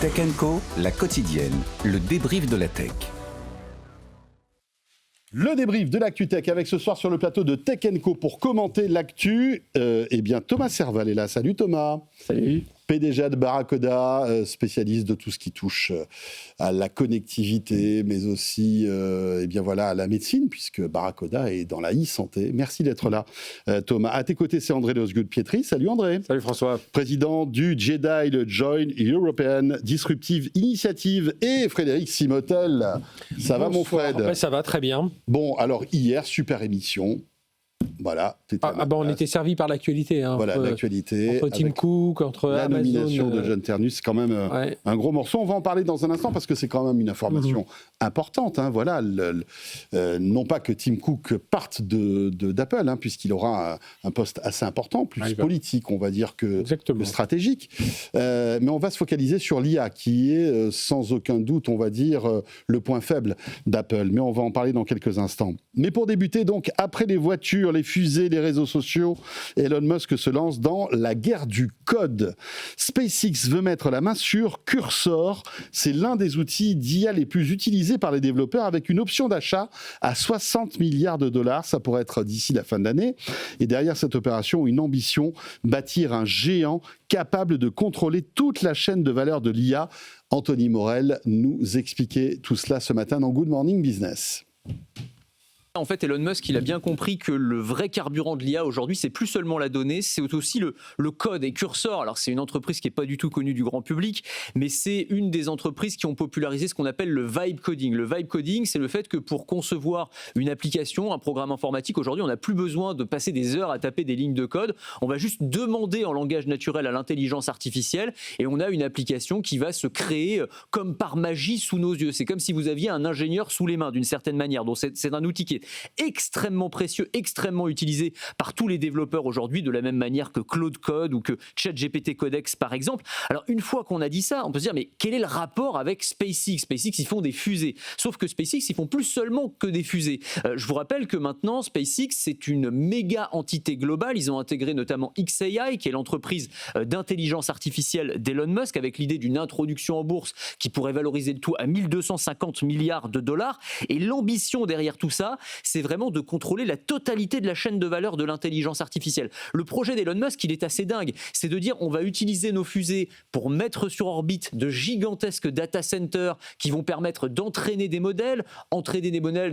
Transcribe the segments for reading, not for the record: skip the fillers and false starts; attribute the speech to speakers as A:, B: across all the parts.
A: Tech & Co, la quotidienne, le débrief de la tech.
B: Le débrief de l'actu tech avec ce soir sur le plateau de Tech & Co pour commenter l'actu. Thomas Serval est là. Salut Thomas.
C: Salut.
B: PDG de Barracoda, spécialiste de tout ce qui touche à la connectivité, mais aussi à la médecine, puisque Barracoda est dans la e-santé. Merci d'être là, Thomas. À tes côtés, c'est André Leosgut-Pietri. Salut André.
C: Salut François.
B: Président du JEDI, le Joint European Disruptive Initiative, et Frédéric Simotel. Ça va mon Fred?
C: Ouais, ça va très bien.
B: Bon, alors hier, super émission. Voilà.
C: On était servi par l'actualité.
B: Voilà, l'actualité.
C: Entre Tim Cook, entre
B: la
C: Amazon.
B: La nomination de John Ternus, c'est quand même un gros morceau. On va en parler dans un instant parce que c'est quand même une information importante. Voilà, non pas que Tim Cook parte d'Apple, puisqu'il aura un poste assez important, plus politique, on va dire, que stratégique. Mais on va se focaliser sur l'IA, qui est sans aucun doute, on va dire, le point faible d'Apple. Mais on va en parler dans quelques instants. Mais pour débuter, donc, après les voitures, les fusées, les réseaux sociaux, Elon Musk se lance dans la guerre du code. SpaceX veut mettre la main sur Cursor. C'est l'un des outils d'IA les plus utilisés par les développeurs, avec une option d'achat à 60 milliards de dollars. Ça pourrait être d'ici la fin de l'année. Et derrière cette opération, une ambition, bâtir un géant capable de contrôler toute la chaîne de valeur de l'IA. Anthony Morel nous expliquait tout cela ce matin dans Good Morning Business.
D: En fait, Elon Musk, il a bien compris que le vrai carburant de l'IA aujourd'hui, c'est plus seulement la donnée, c'est aussi le code. Et Cursor, alors c'est une entreprise qui n'est pas du tout connue du grand public, mais c'est une des entreprises qui ont popularisé ce qu'on appelle le vibe coding. Le vibe coding, c'est le fait que pour concevoir une application, un programme informatique, aujourd'hui, on n'a plus besoin de passer des heures à taper des lignes de code. On va juste demander en langage naturel à l'intelligence artificielle et on a une application qui va se créer comme par magie sous nos yeux. C'est comme si vous aviez un ingénieur sous les mains, d'une certaine manière. Donc c'est un outil qui est extrêmement précieux, extrêmement utilisé par tous les développeurs aujourd'hui, de la même manière que Claude Code ou que ChatGPT Codex par exemple. Alors une fois qu'on a dit ça, on peut se dire mais quel est le rapport avec SpaceX? SpaceX, ils font des fusées. Sauf que SpaceX, ils font plus seulement que des fusées. Je vous rappelle que maintenant SpaceX, c'est une méga entité globale. Ils ont intégré notamment xAI, qui est l'entreprise d'intelligence artificielle d'Elon Musk, avec l'idée d'une introduction en bourse qui pourrait valoriser le tout à 1250 milliards de dollars. Et l'ambition derrière tout ça, c'est vraiment de contrôler la totalité de la chaîne de valeur de l'intelligence artificielle. Le projet d'Elon Musk, il est assez dingue. C'est de dire on va utiliser nos fusées pour mettre sur orbite de gigantesques data centers qui vont permettre d'entraîner des modèles,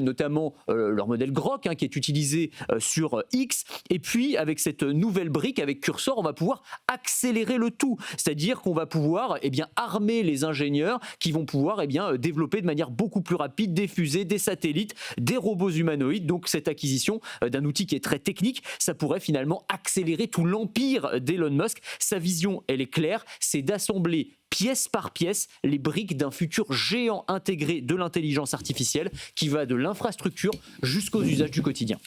D: notamment leur modèle Grok, qui est utilisé sur X. Et puis, avec cette nouvelle brique, avec Cursor, on va pouvoir accélérer le tout. C'est-à-dire qu'on va pouvoir armer les ingénieurs qui vont pouvoir développer de manière beaucoup plus rapide des fusées, des satellites, des robots humanoïdes. Donc cette acquisition d'un outil qui est très technique, ça pourrait finalement accélérer tout l'empire d'Elon Musk. Sa vision, elle est claire, c'est d'assembler pièce par pièce les briques d'un futur géant intégré de l'intelligence artificielle qui va de l'infrastructure jusqu'aux usages du quotidien.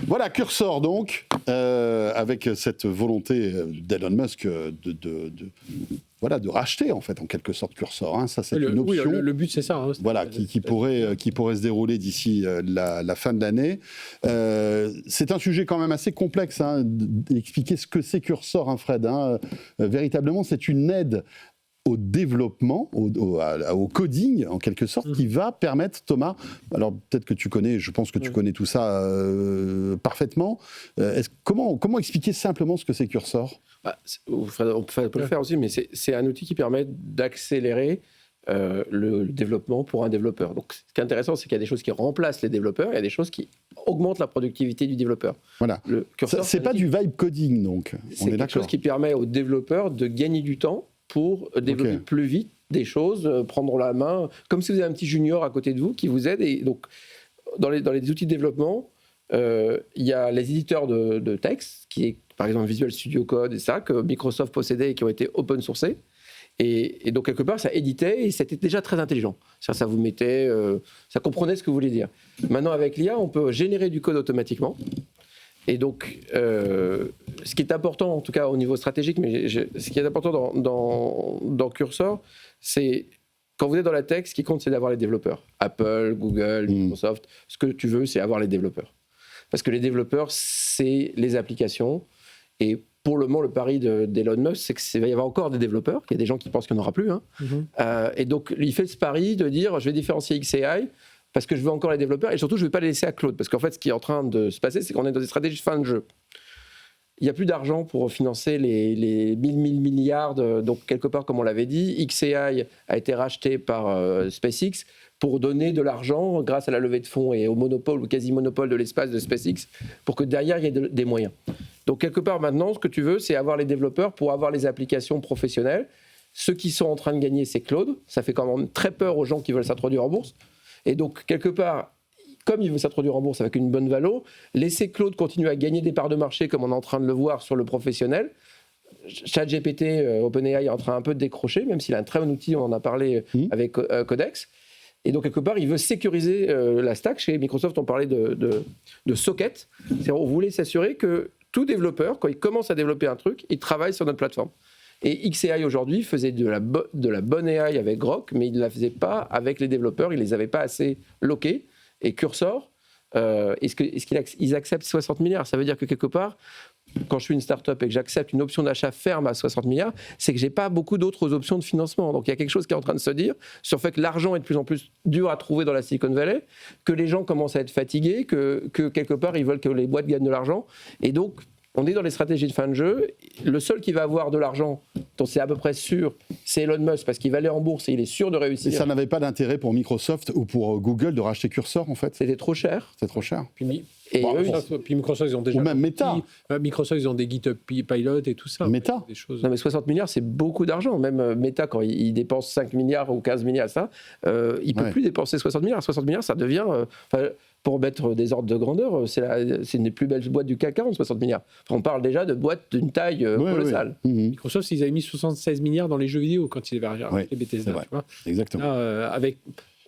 B: Voilà, Cursor donc, avec cette volonté d'Elon Musk de racheter en fait en quelque sorte Cursor. Ça c'est une option.
C: Oui, le but c'est ça.
B: Voilà, qui pourrait se dérouler d'ici la fin de l'année. C'est un sujet quand même assez complexe d'expliquer ce que c'est Cursor, Fred. Véritablement, c'est une aide au développement, au coding, en quelque sorte, qui va permettre, Thomas, alors peut-être que tu connais, je pense que tu connais tout ça parfaitement, comment expliquer simplement ce que c'est Cursor ?
E: On peut le faire aussi, mais c'est un outil qui permet d'accélérer le développement pour un développeur. Donc, ce qui est intéressant, c'est qu'il y a des choses qui remplacent les développeurs, et il y a des choses qui augmentent la productivité du développeur.
B: Voilà. C'est pas du vibe coding, donc.
E: C'est quelque chose qui permet aux développeurs de gagner du temps pour développer plus vite des choses, prendre la main, comme si vous avez un petit junior à côté de vous qui vous aide. Et donc, dans les outils de développement, il y a les éditeurs de texte, qui est par exemple Visual Studio Code, et ça, que Microsoft possédait et qui ont été open sourcés. Et donc, quelque part, ça éditait et c'était déjà très intelligent. Ça vous mettait, ça comprenait ce que vous voulez dire. Maintenant, avec l'IA, on peut générer du code automatiquement. Et donc, ce qui est important, en tout cas au niveau stratégique, mais ce qui est important dans Cursor, c'est quand vous êtes dans la tech, ce qui compte, c'est d'avoir les développeurs. Apple, Google, Microsoft, ce que tu veux, c'est avoir les développeurs. Parce que les développeurs, c'est les applications. Et pour le moment, le pari d'Elon Musk, c'est qu'il va y avoir encore des développeurs. Il y a des gens qui pensent qu'il n'y en aura plus. Hein. Et donc, il fait ce pari de dire, je vais différencier XAI parce que je veux encore les développeurs et surtout, je ne vais pas les laisser à Claude. Parce qu'en fait, ce qui est en train de se passer, c'est qu'on est dans des stratégies de fin de jeu. Il n'y a plus d'argent pour financer les 1000 milliards. Donc, quelque part, comme on l'avait dit, XAI a été racheté par SpaceX pour donner de l'argent grâce à la levée de fonds et au monopole ou quasi-monopole de l'espace de SpaceX pour que derrière, il y ait des moyens. Donc, quelque part, maintenant, ce que tu veux, c'est avoir les développeurs pour avoir les applications professionnelles. Ceux qui sont en train de gagner, c'est Claude. Ça fait quand même très peur aux gens qui veulent s'introduire en bourse. Et donc, quelque part, comme il veut s'introduire en bourse avec une bonne valo, laisser Claude continuer à gagner des parts de marché comme on est en train de le voir sur le professionnel. ChatGPT, OpenAI est en train un peu de décrocher, même s'il a un très bon outil, on en a parlé avec Codex. Et donc, quelque part, il veut sécuriser la stack. Chez Microsoft, on parlait de socket. C'est-à-dire, on voulait s'assurer que tout développeur, quand il commence à développer un truc, il travaille sur notre plateforme. Et XAI, aujourd'hui, faisait de la bonne AI avec Grok, mais il ne la faisait pas avec les développeurs. Il ne les avait pas assez loqués. Et Cursor, est-ce qu'ils acceptent 60 milliards ? Ça veut dire que, quelque part, quand je suis une start-up et que j'accepte une option d'achat ferme à 60 milliards, c'est que je n'ai pas beaucoup d'autres options de financement. Donc il y a quelque chose qui est en train de se dire sur le fait que l'argent est de plus en plus dur à trouver dans la Silicon Valley, que les gens commencent à être fatigués, que quelque part ils veulent que les boîtes gagnent de l'argent. Et donc on est dans les stratégies de fin de jeu. Le seul qui va avoir de l'argent, dont c'est à peu près sûr, c'est Elon Musk, parce qu'il va aller en bourse et il est sûr de réussir.
B: Et ça n'avait pas d'intérêt pour Microsoft ou pour Google de racheter Cursor, en fait ?
E: C'était trop cher.
B: C'est trop cher.
C: Puis Microsoft, ils ont déjà...
B: Ou même Meta.
C: Microsoft, ils ont des GitHub Pilot et tout ça.
B: Meta.
C: Des choses...
E: Non, mais 60 milliards, c'est beaucoup d'argent. Même Meta, quand il dépense 5 milliards ou 15 milliards, il ne peut plus dépenser 60 milliards. 60 milliards, ça devient... pour mettre des ordres de grandeur, c'est une des plus belles boîtes du CAC 40, 60 milliards. Enfin, on parle déjà de boîtes d'une taille colossale.
B: Oui.
C: Microsoft, ils avaient mis 76 milliards dans les jeux vidéo quand ils avaient racheté Bethesda.
B: C'est vrai.
C: Tu vois.
B: Exactement.
C: Là,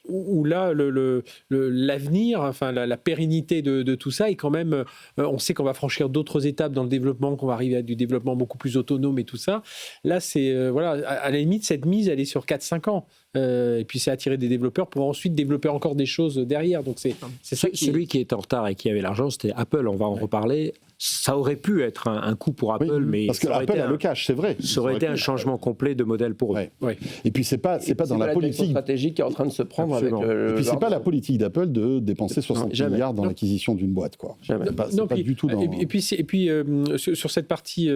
C: où là, l'avenir, enfin la pérennité de tout ça est quand même... on sait qu'on va franchir d'autres étapes dans le développement, qu'on va arriver à du développement beaucoup plus autonome et tout ça. Là, c'est... voilà, à la limite, cette mise, elle est sur 4-5 ans. Et puis, c'est attirer des développeurs pour ensuite développer encore des choses derrière. Donc, c'est ça
F: Celui qui est en retard et qui avait l'argent, c'était Apple. On va en reparler. Ça aurait pu être un coup pour Apple, mais
B: parce que Apple a le cash, c'est vrai.
F: Ça aurait été un changement complet de modèle pour eux.
B: Ouais. Et puis c'est pas dans la politique
E: stratégique qui est en train de se prendre.
F: Absolument.
E: Avec.
B: Et puis c'est pas la politique d'Apple de dépenser 60 milliards dans l'acquisition d'une boîte, quoi.
E: Jamais.
B: C'est pas du tout dans.
C: Et puis sur cette partie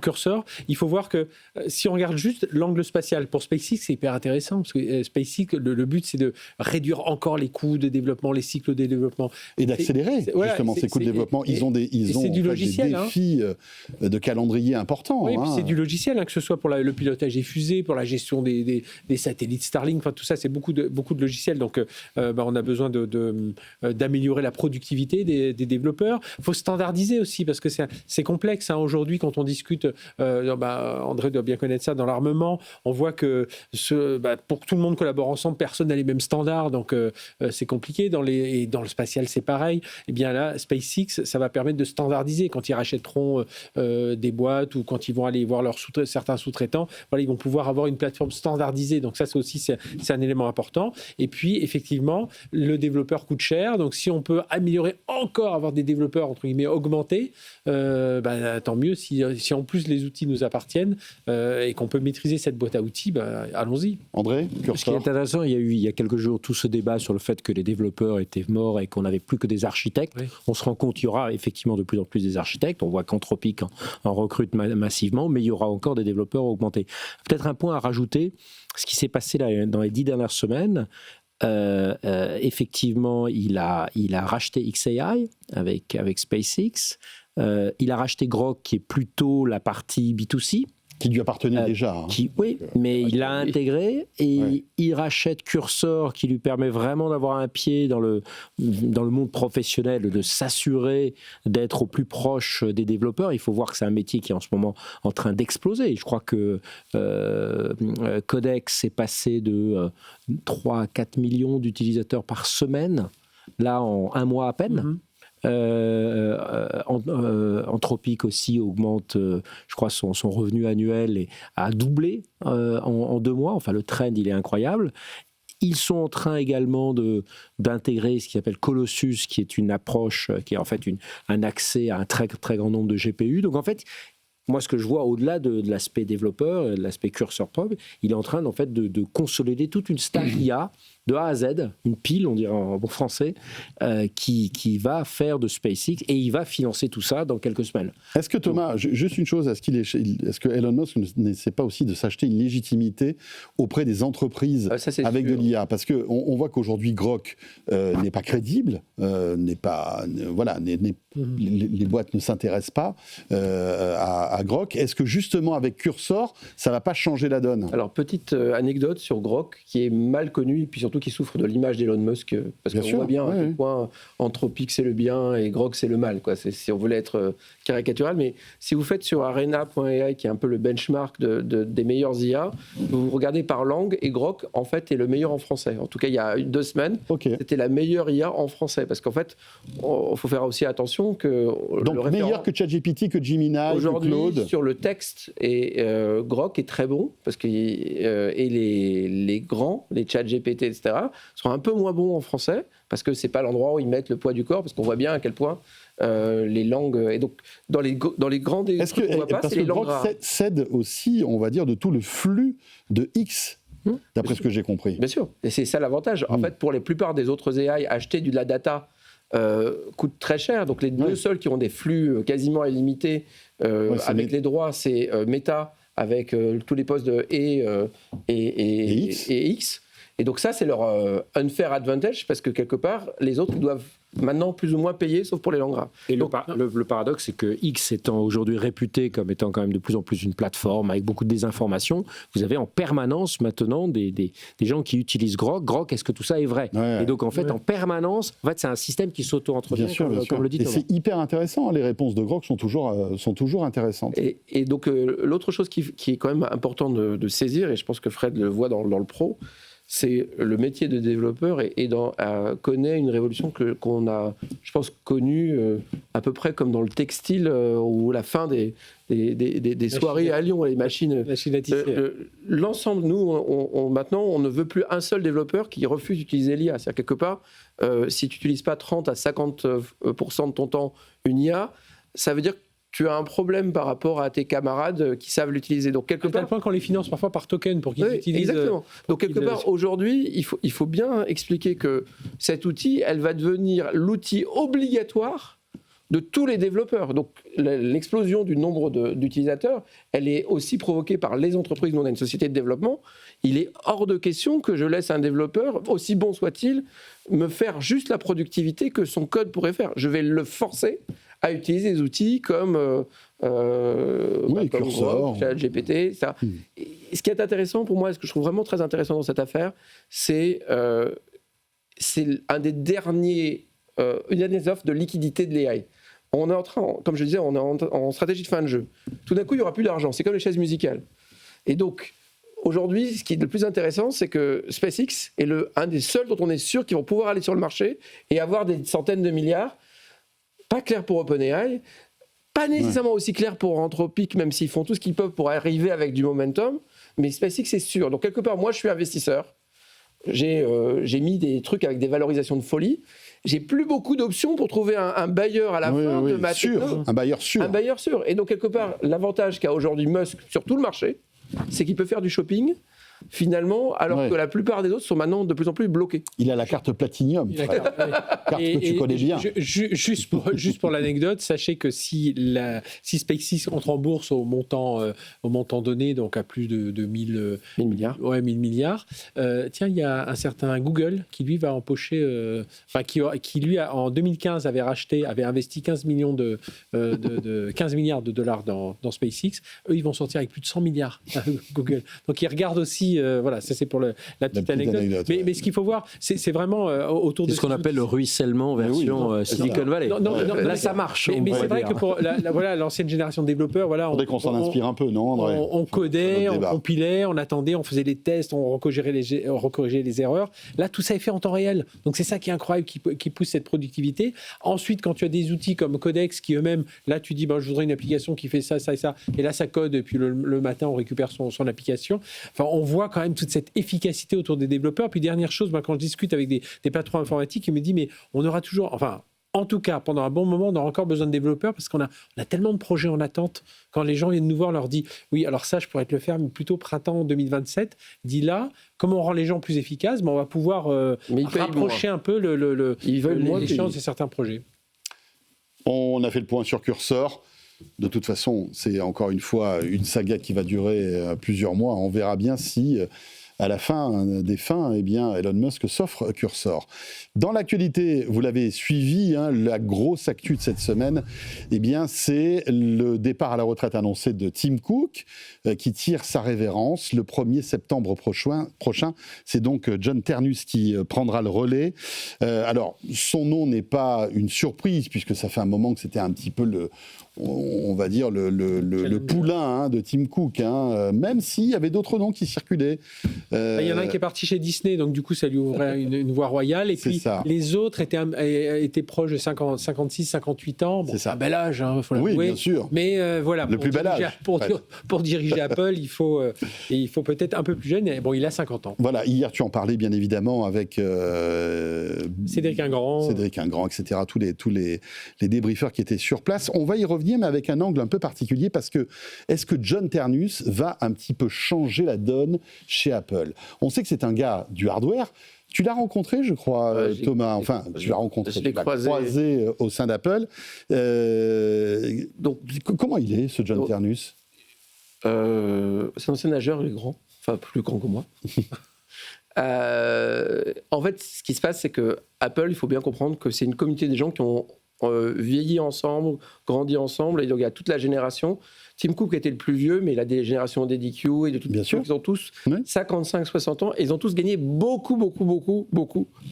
C: Cursor, il faut voir que si on regarde juste l'angle spatial pour SpaceX, c'est hyper intéressant parce que SpaceX, le but c'est de réduire encore les coûts de développement, les cycles de développement
B: et d'accélérer justement ces coûts de développement. Ils ont des défis de calendrier importants.
C: Oui, et puis c'est du logiciel, que ce soit pour le pilotage des fusées, pour la gestion des satellites Starlink, enfin tout ça, c'est beaucoup de logiciels. Donc, on a besoin d'améliorer la productivité des développeurs. Il faut standardiser aussi parce que c'est complexe. Aujourd'hui, quand on discute, André doit bien connaître ça, dans l'armement, on voit que pour que tout le monde collabore ensemble, personne n'a les mêmes standards, donc c'est compliqué. Et dans le spatial, c'est pareil. Et bien là, SpaceX, ça va permettre de standardiser quand ils rachèteront des boîtes ou quand ils vont aller voir certains sous-traitants. Voilà, ils vont pouvoir avoir une plateforme standardisée. Donc ça, c'est un élément important. Et puis, effectivement, le développeur coûte cher. Donc si on peut améliorer encore, avoir des développeurs, entre guillemets, augmentés, tant mieux. Si en plus les outils nous appartiennent et qu'on peut maîtriser cette boîte à outils, allons-y.
B: André, Cursor.
F: Ce qui est intéressant, il y a quelques jours tout ce débat sur le fait que les développeurs étaient morts et qu'on n'avait plus que des architectes. Oui. On se rend compte qu'il y aura effectivement de plus en plus des architectes. On voit qu'Anthropic en recrute massivement, mais il y aura encore des développeurs augmentés. Peut-être un point à rajouter, ce qui s'est passé là, dans les 10 dernières semaines, effectivement, il a racheté XAI avec SpaceX. Il a racheté Grok, qui est plutôt la partie B2C.
B: Qui lui appartenait déjà.
F: Oui, mais il l'a intégré et il rachète Cursor qui lui permet vraiment d'avoir un pied dans le monde professionnel, de s'assurer d'être au plus proche des développeurs. Il faut voir que c'est un métier qui est en ce moment en train d'exploser. Je crois que Codex est passé de 3 à 4 millions d'utilisateurs par semaine, là en un mois à peine. Anthropic aussi augmente, je crois, son revenu annuel a doublé en 2 mois. Enfin, le trend, il est incroyable. Ils sont en train également d'intégrer ce qui s'appelle Colossus, qui est une approche, qui est en fait un accès à un très, très grand nombre de GPU. Donc en fait, moi, ce que je vois au-delà de l'aspect développeur, de l'aspect cursor probe, il est en train en fait, de consolider toute une stack IA de A à Z, une pile, on dirait en bon français, qui va faire de SpaceX et il va financer tout ça dans quelques semaines.
B: Est-ce que Thomas, juste une chose, est-ce que Elon Musk n'essaie pas aussi de s'acheter une légitimité auprès des entreprises avec de l'IA? Parce qu'on voit qu'aujourd'hui Grok n'est pas crédible, les boîtes ne s'intéressent pas à Grok. Est-ce que justement avec Cursor, ça ne va pas changer la donne?
E: Alors, petite anecdote sur Grok, qui est mal connue, et puis surtout qui souffre de l'image d'Elon Musk, parce qu'on voit bien à quel point Anthropic c'est le bien et Grok c'est le mal, quoi. Si on voulait être caricatural, mais si vous faites sur Arena.ai, qui est un peu le benchmark des meilleurs IA, vous regardez par langue, et Grok, en fait, est le meilleur en français. En tout cas, il y a 2 semaines, c'était la meilleure IA en français, parce qu'en fait, il faut faire aussi attention que...
B: Donc meilleur que ChatGPT, que Gemini, que Claude.
E: Aujourd'hui, sur le texte, Grok est très bon, parce que les grands, les ChatGPT, etc., sont un peu moins bons en français, parce que c'est pas l'endroit où ils mettent le poids du corps, parce qu'on voit bien à quel point les langues... Et donc, dans les grands...
B: Est-ce que, parce que Grok cède aussi, on va dire, de tout le flux de X, d'après ce que j'ai compris.
E: Bien sûr, et c'est ça l'avantage. En fait, pour la plupart des autres AI, acheter de la data coûte très cher. Donc les deux seuls qui ont des flux quasiment illimités avec les droits, c'est Meta, avec tous les postes de et X. Et donc ça, c'est leur unfair advantage, parce que quelque part, les autres, ils doivent maintenant plus ou moins payer, sauf pour les langues rares.
F: Et donc, le paradoxe, c'est que X étant aujourd'hui réputé comme étant quand même de plus en plus une plateforme avec beaucoup de désinformation, vous avez en permanence maintenant des gens qui utilisent Grok. Grok, est-ce que tout ça est vrai? Et donc en fait, en permanence, c'est un système qui s'auto-entretient, comme le dit Thomas.
B: Et c'est hyper intéressant, les réponses de Grok sont toujours intéressantes.
E: Et donc l'autre chose qui est quand même important de saisir, et je pense que Fred le voit dans le pro, c'est le métier de développeur connaît une révolution qu'on a, je pense, connue à peu près comme dans le textile ou la fin des soirées à Lyon, les machines. L'ensemble, nous, maintenant, on ne veut plus un seul développeur qui refuse d'utiliser l'IA. C'est-à-dire, quelque part, si tu n'utilises pas 30 à 50% de ton temps une IA, ça veut dire que tu as un problème par rapport à tes camarades qui savent l'utiliser. Donc, quelque part,
C: à tel point qu'on les finance parfois par token pour qu'ils utilisent...
E: Exactement. Donc, quelque part, aujourd'hui, il faut bien expliquer que cet outil, elle va devenir l'outil obligatoire de tous les développeurs. Donc, l'explosion du nombre d'utilisateurs, elle est aussi provoquée par les entreprises. Nous, on a une société de développement. Il est hors de question que je laisse un développeur, aussi bon soit-il, me faire juste la productivité que son code pourrait faire. Je vais le forcer à utiliser des outils comme
B: Cursor,
E: ChatGPT, ça. Et ce qui est intéressant pour moi, ce que je trouve vraiment très intéressant dans cette affaire, c'est une des dernières offres de liquidité de l'AI. On est en train, comme je disais, on est en stratégie de fin de jeu. Tout d'un coup, il n'y aura plus d'argent. C'est comme les chaises musicales. Et donc, aujourd'hui, ce qui est le plus intéressant, c'est que SpaceX est un des seuls dont on est sûr qu'ils vont pouvoir aller sur le marché et avoir des centaines de milliards. Pas clair pour OpenAI, pas nécessairement aussi clair pour Anthropic, même s'ils font tout ce qu'ils peuvent pour arriver avec du momentum, mais SpaceX c'est sûr. Donc quelque part, moi je suis investisseur, j'ai mis des trucs avec des valorisations de folie, j'ai plus beaucoup d'options pour trouver un bailleur à la fin de ma techno.
B: Un bailleur sûr.
E: Un bailleur sûr. Et donc quelque part, l'avantage qu'a aujourd'hui Musk sur tout le marché, c'est qu'il peut faire du shopping, finalement, alors que la plupart des autres sont maintenant de plus en plus bloqués.
B: Il a la carte Platinum, carte que tu connais bien.
C: Juste pour l'anecdote, sachez que si SpaceX entre en bourse au montant donné, donc à plus de 1000
E: milliards,
C: 1000 milliards, tiens, il y a un certain Google qui lui va empocher, qui lui en 2015 avait investi 15 milliards de dollars dans SpaceX. Eux, ils vont sortir avec plus de 100 milliards, Google. Donc ils regardent aussi. Voilà, ça c'est pour la petite anecdote. Mais ce qu'il faut voir, c'est vraiment autour de
F: ce qu'on appelle le ruissellement version Silicon Valley. Là, ça marche.
C: Mais c'est vrai que pour l'ancienne génération de développeurs,
B: faudrait qu'on s'en inspire un peu, non, André?
C: On codait, on compilait, on attendait, on faisait des tests, on recorrigeait les erreurs. Là, tout ça est fait en temps réel. Donc c'est ça qui est incroyable, qui pousse cette productivité. Ensuite, quand tu as des outils comme Codex qui eux-mêmes, là tu dis, je voudrais une application qui fait ça, ça et ça, et là ça code, et puis le matin on récupère son application. Enfin, on voit voit quand même toute cette efficacité autour des développeurs. Puis dernière chose, quand je discute avec des patrons informatiques, ils me disent mais on aura toujours, enfin en tout cas pendant un bon moment, on aura encore besoin de développeurs parce qu'on a tellement de projets en attente. Quand les gens viennent nous voir, on leur dit oui, alors ça je pourrais te le faire, mais plutôt printemps 2027. Dit là, comment on rend les gens plus efficaces, on va pouvoir rapprocher un peu l'échéance de certains projets.
B: On a fait le point sur Cursor. De toute façon, c'est encore une fois une saga qui va durer plusieurs mois. On verra bien si, à la fin des fins, eh bien, Elon Musk s'offre Cursor. Dans l'actualité, vous l'avez suivi, la grosse actu de cette semaine, eh bien, c'est le départ à la retraite annoncé de Tim Cook, qui tire sa révérence le 1er septembre prochain. C'est donc John Ternus qui prendra le relais. Alors, son nom n'est pas une surprise, puisque ça fait un moment que c'était un petit peu on va dire le poulain de Tim Cook, même s'il y avait d'autres noms qui circulaient.
C: Il y en a un qui est parti chez Disney, donc du coup ça lui ouvrait une voie royale, et puis les autres étaient proches de 56, 58 ans. Bon, c'est un bel âge, faut l'avouer.
B: Oui, bien sûr.
C: Mais voilà,
B: le plus bel âge.
C: Pour diriger Apple, il faut peut-être un peu plus jeune, et bon, il a 50 ans.
B: Voilà, hier tu en parlais bien évidemment avec
C: Cédric Ingrand,
B: etc., tous les débriefeurs qui étaient sur place. On va y revenir, mais avec un angle un peu particulier, parce que est-ce que John Ternus va un petit peu changer la donne chez Apple ? On sait que c'est un gars du hardware. Tu l'as rencontré, je crois, Thomas. Enfin, tu l'as rencontré,
E: je l'ai
B: croisé au sein d'Apple. Donc, comment il est, ce John Ternus ?
E: C'est un ancien nageur, il est grand. Enfin, plus grand que moi. En fait, ce qui se passe, c'est que Apple, il faut bien comprendre que c'est une communauté des gens qui ont vieilli ensemble, grandi ensemble, et donc il y a toute la génération. Tim Cook était le plus vieux, mais il a des générations d'EDQ et de tout. Bien sûr. Ils ont tous 55-60 ans, et ils ont tous gagné beaucoup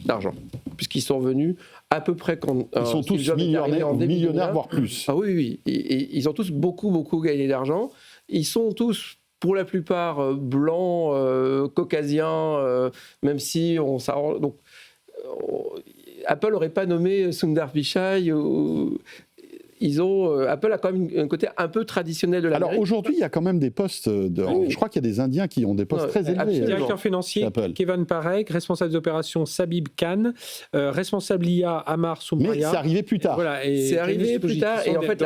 E: d'argent, puisqu'ils sont venus à peu près quand
B: ils sont tous millionnaires, voire plus.
E: Ah oui. Et ils ont tous beaucoup gagné d'argent. Ils sont tous, pour la plupart, blancs, caucasiens, même si on s'arrange. Donc, Apple n'aurait pas nommé Sundar Pichai. Apple a quand même un côté un peu traditionnel de l'Amérique.
B: Alors aujourd'hui, il y a quand même des postes. Je crois qu'il y a des Indiens qui ont des postes très élevés.
C: Directeur financier, Kevin Parek, responsable d'opérations, Sabib Khan, responsable IA, Amar Soumaya.
B: Mais c'est arrivé plus tard.
C: Voilà,
E: c'est arrivé plus tard, et en fait,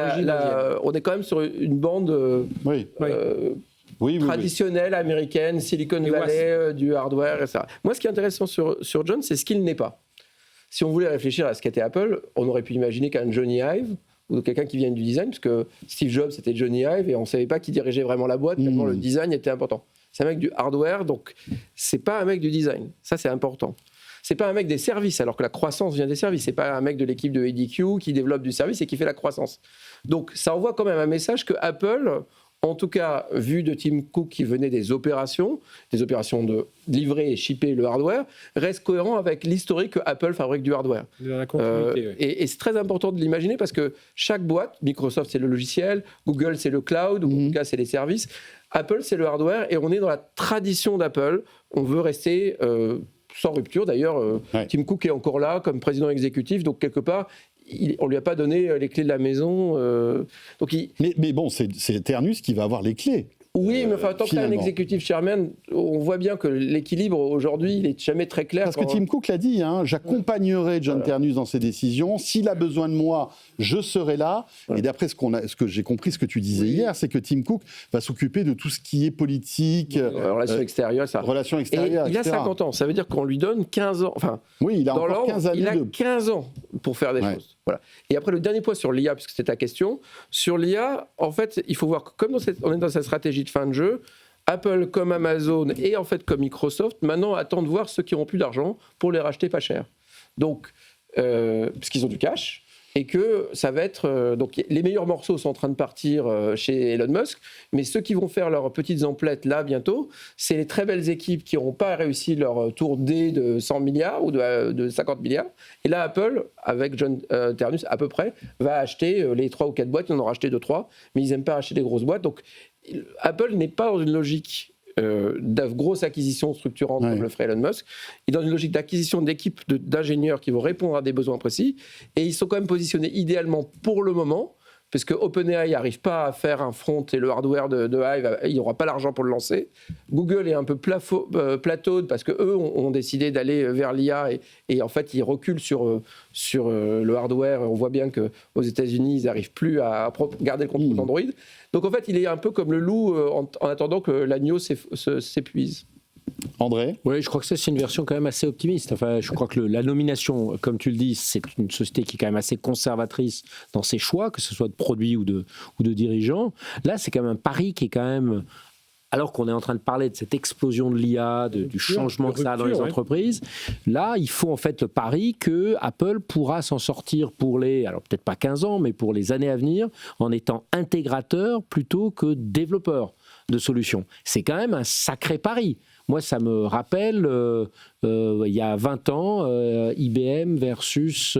E: on est quand même sur une bande traditionnelle américaine, Silicon Valley, du hardware, etc. Moi, ce qui est intéressant sur John, c'est ce qu'il n'est pas. Si on voulait réfléchir à ce qu'était Apple, on aurait pu imaginer qu'un Johnny Ive, ou quelqu'un qui vient du design, parce que Steve Jobs c'était Johnny Ive et on ne savait pas qui dirigeait vraiment la boîte, tellement le design était important. C'est un mec du hardware, donc c'est pas un mec du design. Ça, c'est important. C'est pas un mec des services, alors que la croissance vient des services. C'est pas un mec de l'équipe de ADQ qui développe du service et qui fait la croissance. Donc ça envoie quand même un message que Apple, en tout cas, vu de Tim Cook qui venait des opérations de livrer et shipper le hardware, reste cohérent avec l'historique que Apple fabrique du hardware.
C: La continuité,
E: et c'est très important de l'imaginer parce que chaque boîte, Microsoft c'est le logiciel, Google c'est le cloud, ou en tout cas c'est les services, Apple c'est le hardware, et on est dans la tradition d'Apple. On veut rester sans rupture. D'ailleurs, Tim Cook est encore là comme président exécutif, donc quelque part, on ne lui a pas donné les clés de la maison.
B: Mais bon, c'est Ternus qui va avoir les clés.
E: Oui, mais enfin, tant que tu as un executive chairman, on voit bien que l'équilibre aujourd'hui, il n'est jamais très clair.
B: Parce que Tim Cook l'a dit, j'accompagnerai John Ternus dans ses décisions. S'il a besoin de moi, je serai là. Et d'après ce que j'ai compris, ce que tu disais hier, c'est que Tim Cook va s'occuper de tout ce qui est politique,
E: relations extérieures, ça.
B: Relations extérieures,
E: et il a 50 ans, ça veut dire qu'on lui donne 15 ans. Enfin,
B: oui, il a encore 15 années.
E: Il a 15 ans pour faire des choses. Voilà. Et après, le dernier point sur l'IA, puisque c'était ta question, sur l'IA, en fait, il faut voir que comme on est dans cette stratégie de fin de jeu, Apple comme Amazon et en fait comme Microsoft, maintenant attendent de voir ceux qui n'ont plus d'argent pour les racheter pas cher. Donc, puisqu'ils ont du cash, et que ça va être... donc les meilleurs morceaux sont en train de partir chez Elon Musk, mais ceux qui vont faire leurs petites emplettes là bientôt, c'est les très belles équipes qui n'auront pas réussi leur tour D de 100 milliards ou de 50 milliards. Et là, Apple, avec John Ternus à peu près, va acheter les 3 ou 4 boîtes. Ils en ont racheté 2-3, mais ils n'aiment pas acheter des grosses boîtes. Donc Apple n'est pas dans une logique de grosse acquisition structurante comme le ferait Elon Musk. Il est dans une logique d'acquisition d'équipes d'ingénieurs qui vont répondre à des besoins précis, et ils sont quand même positionnés idéalement pour le moment parce que OpenAI n'arrive pas à faire un front et le hardware de Hive, il n'aura pas l'argent pour le lancer. Google est un peu plateau parce qu'eux ont décidé d'aller vers l'IA et en fait, ils reculent sur le hardware. On voit bien qu'aux États-Unis, ils n'arrivent plus à garder le contrôle d'Android. Donc en fait, il est un peu comme le loup en attendant que l'agneau s'épuise.
B: André ?
F: Oui, je crois que ça, c'est une version quand même assez optimiste. Enfin, je crois que la nomination, comme tu le dis, c'est une société qui est quand même assez conservatrice dans ses choix, que ce soit de produits ou de dirigeants. Là, c'est quand même un pari qui est quand même... Alors qu'on est en train de parler de cette explosion de l'IA, du changement que ça a dans les entreprises, là, il faut en fait le pari que Apple pourra s'en sortir pour alors peut-être pas 15 ans, mais pour les années à venir, en étant intégrateur plutôt que développeur de solutions. C'est quand même un sacré pari. Moi, ça me rappelle, il y a 20 ans, IBM versus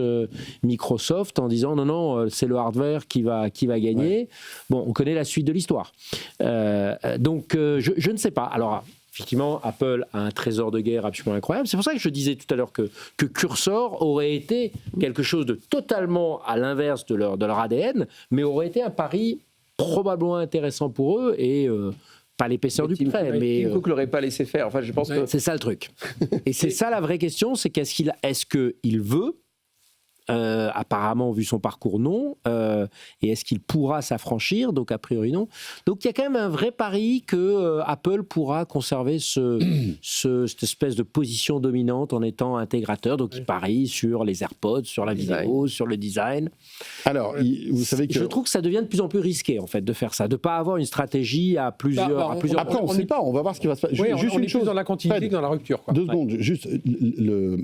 F: Microsoft en disant non, c'est le hardware qui va gagner. Ouais. Bon, on connaît la suite de l'histoire. Donc, je ne sais pas. Alors, effectivement, Apple a un trésor de guerre absolument incroyable. C'est pour ça que je disais tout à l'heure que Cursor aurait été quelque chose de totalement à l'inverse de leur ADN, mais aurait été un pari probablement intéressant pour eux et... pas l'épaisseur du trait, mais
E: Tim Cook l'aurait pas laissé faire. Enfin, je pense que
F: c'est ça le truc. Et c'est ça la vraie question, c'est est-ce qu'il veut apparemment, vu son parcours, non. Et est-ce qu'il pourra s'affranchir? Donc, a priori, non. Donc, il y a quand même un vrai pari que Apple pourra conserver cette espèce de position dominante en étant intégrateur. Donc, il parie sur les AirPods, sur la vidéo, sur le design.
B: Alors, vous savez que...
F: Je trouve que ça devient de plus en plus risqué, en fait, de faire ça, de ne pas avoir une stratégie à plusieurs...
B: Après, on ne sait pas, on va voir ce qui va se passer.
C: Oui, juste on est plus dans la continuité que dans la rupture. Quoi.
B: 2 secondes, juste,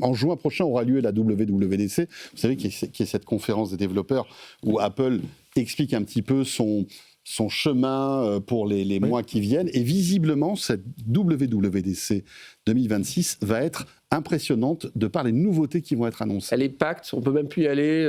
B: en juin prochain aura lieu la WWDC. Vous savez qu'il y a cette conférence des développeurs où Apple explique un petit peu son chemin pour les mois qui viennent. Et visiblement, cette WWDC 2026 va être impressionnante de par les nouveautés qui vont être annoncées.
E: Elle est pacte, on ne peut même plus y aller.